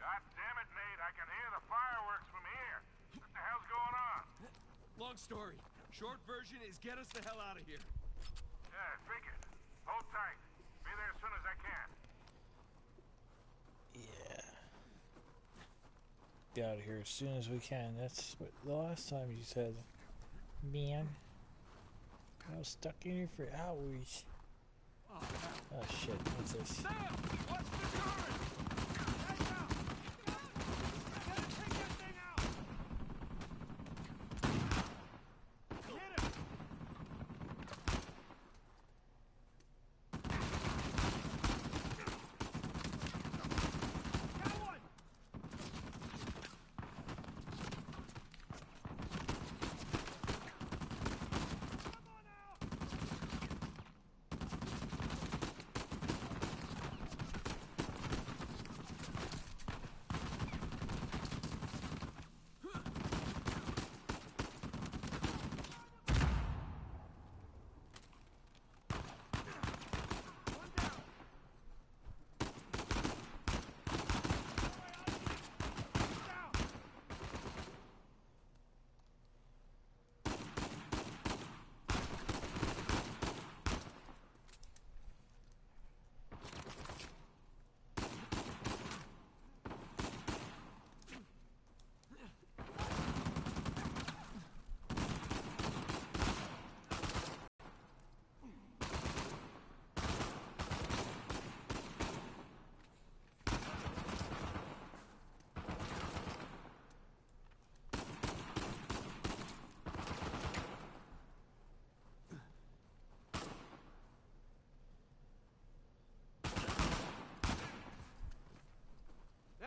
H: God damn it, Nate. I can hear the fireworks from here. What the hell's going on?
D: Long story. Short version is get us the hell out of here.
H: Yeah, I figured. Hold tight. Be there as soon as I can.
B: Yeah. Get out of here as soon as we can. That's what the last time you said. Man. I was stuck in here for hours. Oh shit, what's this?
D: Sam! Watch the turret! Heads out! Gotta take that thing out! Hit him! Got one!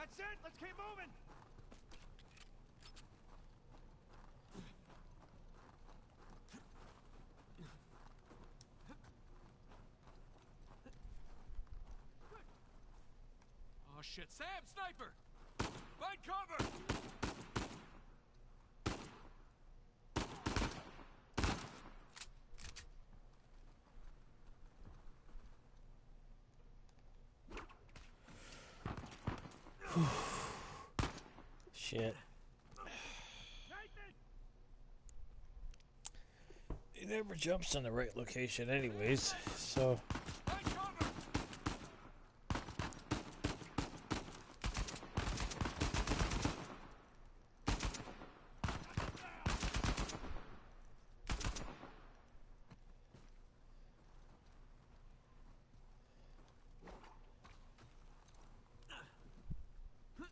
D: That's it! Let's keep moving!
C: Oh shit, Sam! Sniper! Find cover!
B: Shit. He never jumps in the right location anyways, so...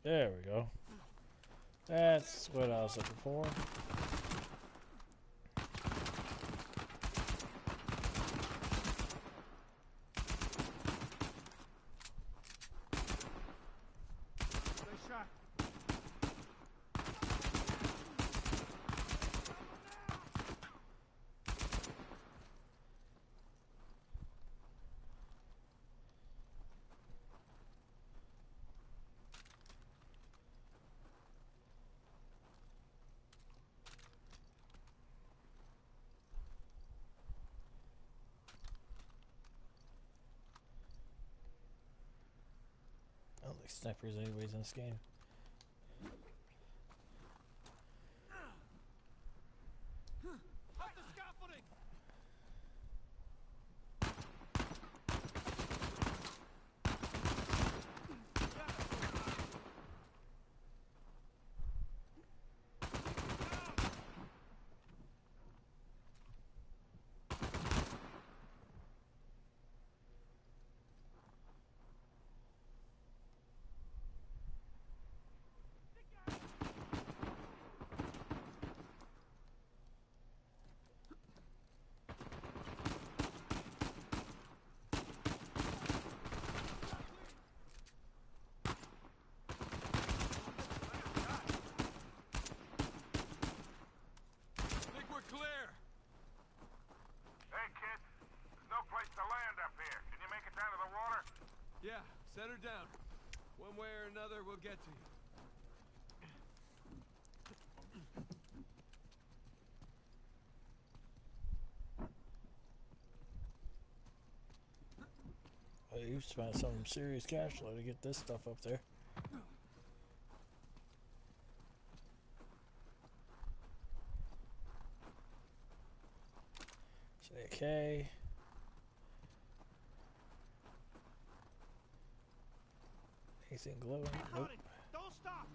B: There we go. That's what I was looking for.
D: Nice shot.
B: I don't like snipers anyways in this game.
D: Up the scaffolding!
C: Think we're clear!
H: Hey, kid. There's no place to land up here. Can you make it down to the water?
C: Yeah, set her down. One way or another, we'll get to you.
B: Well, you've spent some serious cash flow to get this stuff up there. Okay. Anything glowing? Nope.
D: Don't stop!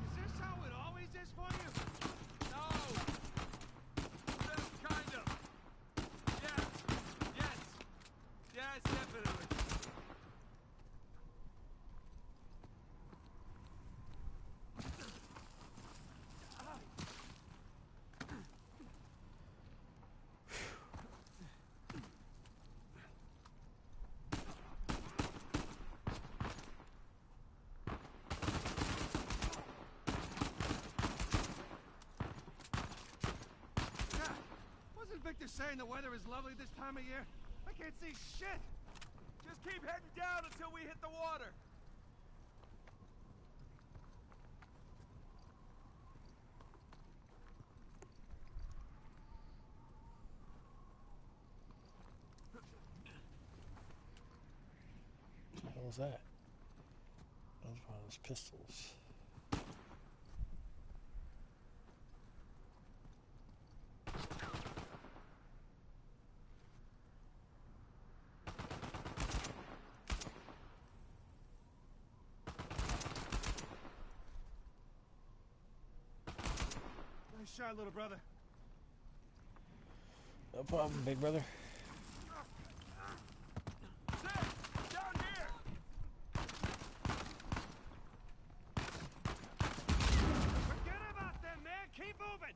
D: Is this how it always is for you?
C: No! Just kind of. Yes! Yes! Yes, definitely.
D: Wasn't Victor saying the weather is lovely this time of year? I can't see shit!
C: Just keep heading down until we hit the water.
B: What the hell was that? That was one of those pistols.
D: Nice shot, little brother.
B: No problem, big brother.
C: Down here!
D: Forget about them, man! Keep moving!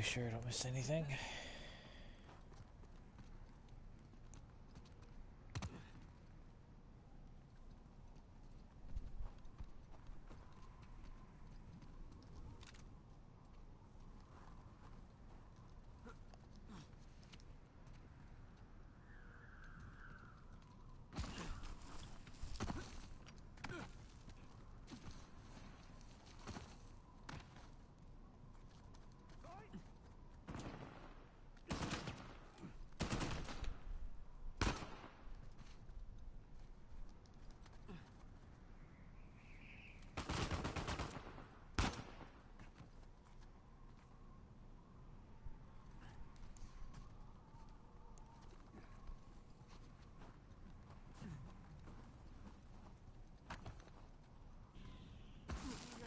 B: Make sure I don't miss anything.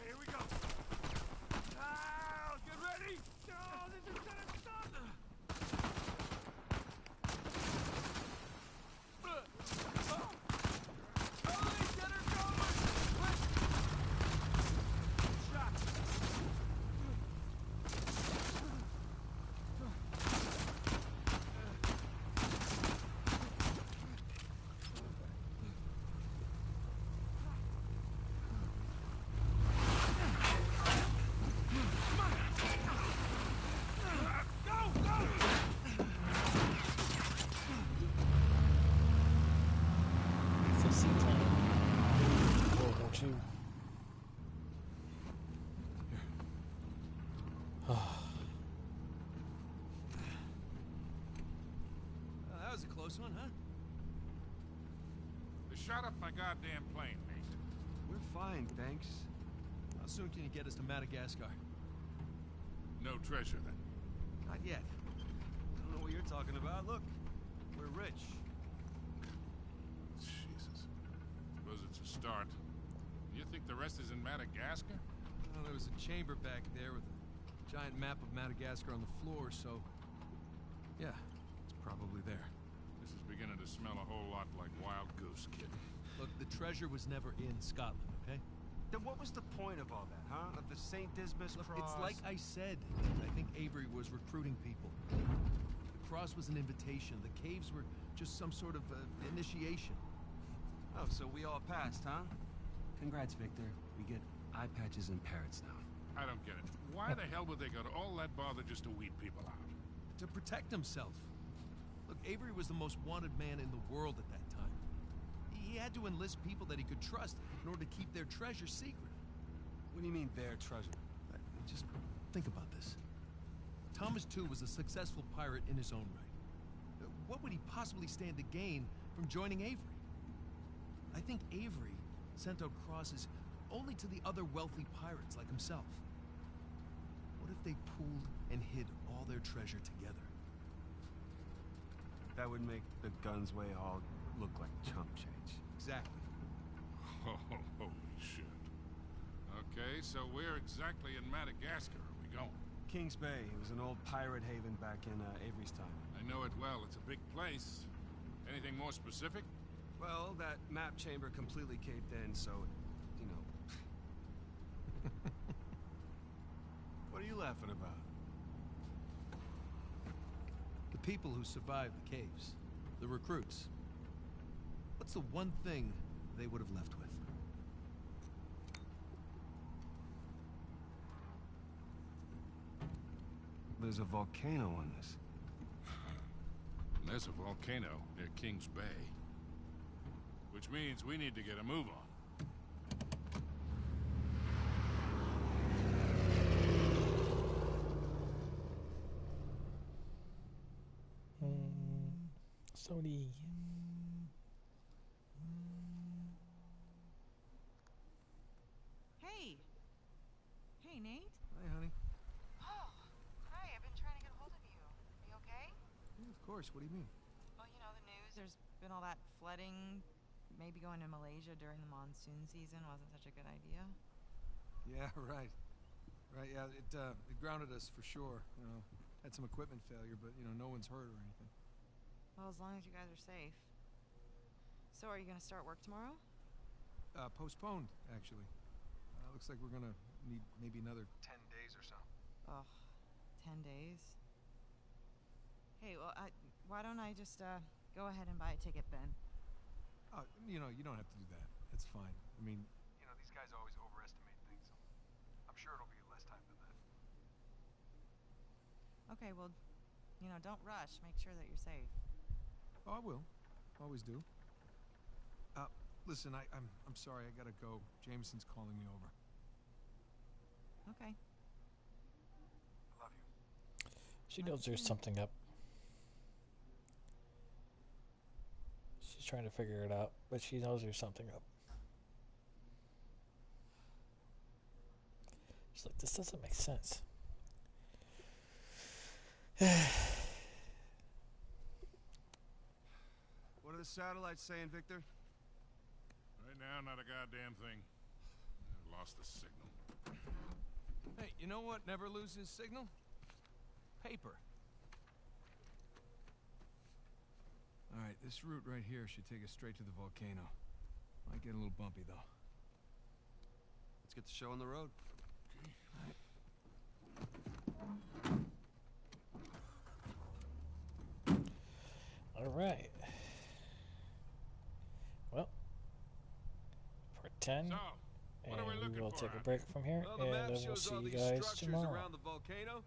D: Here we go. Ah, get ready. Oh, this is gonna suck. Oh, get her going. Shot.
B: It's a seaplane. World War II.
C: That was a close one, huh?
H: They shot up my goddamn plane, mate.
F: We're fine, thanks.
C: How soon can you get us to Madagascar?
H: No treasure, then.
C: Not yet. I don't know what you're talking about. Look, we're rich.
H: Jesus. Suppose it's a start. You think the rest is in Madagascar?
C: Well, there was a chamber back there with a giant map of Madagascar on the floor, so... yeah, it's probably there.
H: This is beginning to smell a whole lot like Wild Goose, kid.
C: Look, the treasure was never in Scotland, okay?
F: Then what was the point of all that, huh? Of the St. Dismas
C: Look,
F: cross?
C: it's like I said. I think Avery was recruiting people. The cross was an invitation. The caves were just some sort of initiation.
F: Oh, so we all passed, huh? Congrats, Victor. We get eye patches and parrots now.
H: I don't get it. Why the hell would they go to all that bother just to weed people out?
C: To protect himself. Look, Avery was the most wanted man in the world at that time. He had to enlist people that he could trust in order to keep their treasure secret.
F: What do you mean, their treasure?
C: Just think about this. Thomas II was a successful pirate in his own right. What would he possibly stand to gain from joining Avery? I think Avery sent out crosses only to the other wealthy pirates like himself. What if they pooled and hid all their treasure together?
F: That would make the Gunsway haul look like chump change.
C: Exactly.
H: Oh, holy shit. Okay, so where exactly in Madagascar are we going?
F: Kings Bay. It was an old pirate haven back in Avery's time.
H: I know it well. It's a big place. Anything more specific?
F: Well, that map chamber completely caved in, so, you know. What are you laughing about?
C: The people who survived the caves, the recruits. What's the one thing they would have left with?
F: There's a volcano on this.
H: There's a volcano near Kings Bay. Which means we need to get a move on.
B: Sony.
M: Hey. Hey, Nate.
C: Hi, honey.
M: Oh, hi. I've been trying to get a hold of you. Are you okay?
C: Yeah, of course. What do you mean?
M: Well, you know, the news. There's been all that flooding. Maybe going to Malaysia during the monsoon season wasn't such a good idea.
C: Yeah, right. Right, yeah, it grounded us for sure. You know, had some equipment failure, but, you know, no one's hurt or anything.
M: Well, as long as you guys are safe. So, are you going to start work tomorrow?
C: Postponed, actually. Looks like we're gonna need maybe another 10 days or so.
M: Ugh. 10 days. Hey, well, why don't I just go ahead and buy a ticket then?
C: You know, you don't have to do that. That's fine. I mean, you know, these guys always overestimate things. I'm sure it'll be less time than that.
M: Okay, well, you know, don't rush. Make sure that you're safe.
C: Oh, I will. Always do. Listen, I'm sorry. I gotta go. Jameson's calling me over.
M: Okay.
C: I love you.
B: She knows there's something up. She's trying to figure it out, but she knows there's something up. She's like, this doesn't make sense.
D: What are the satellites saying, Victor?
H: Right now, not a goddamn thing. I lost the signal.
C: Hey, you know what never loses signal? Paper. Alright, this route right here should take us straight to the volcano. Might get a little bumpy, though.
D: Let's get the show on the road.
B: All right. Well, part 10.
H: So, what are we
B: And
H: looking
B: we will
H: for
B: take a
H: out
B: break from here,
C: Well, the
B: and
C: map
B: we'll
C: shows
B: see
C: all
B: you
C: these
B: guys
C: structures
B: tomorrow.
C: around the volcano.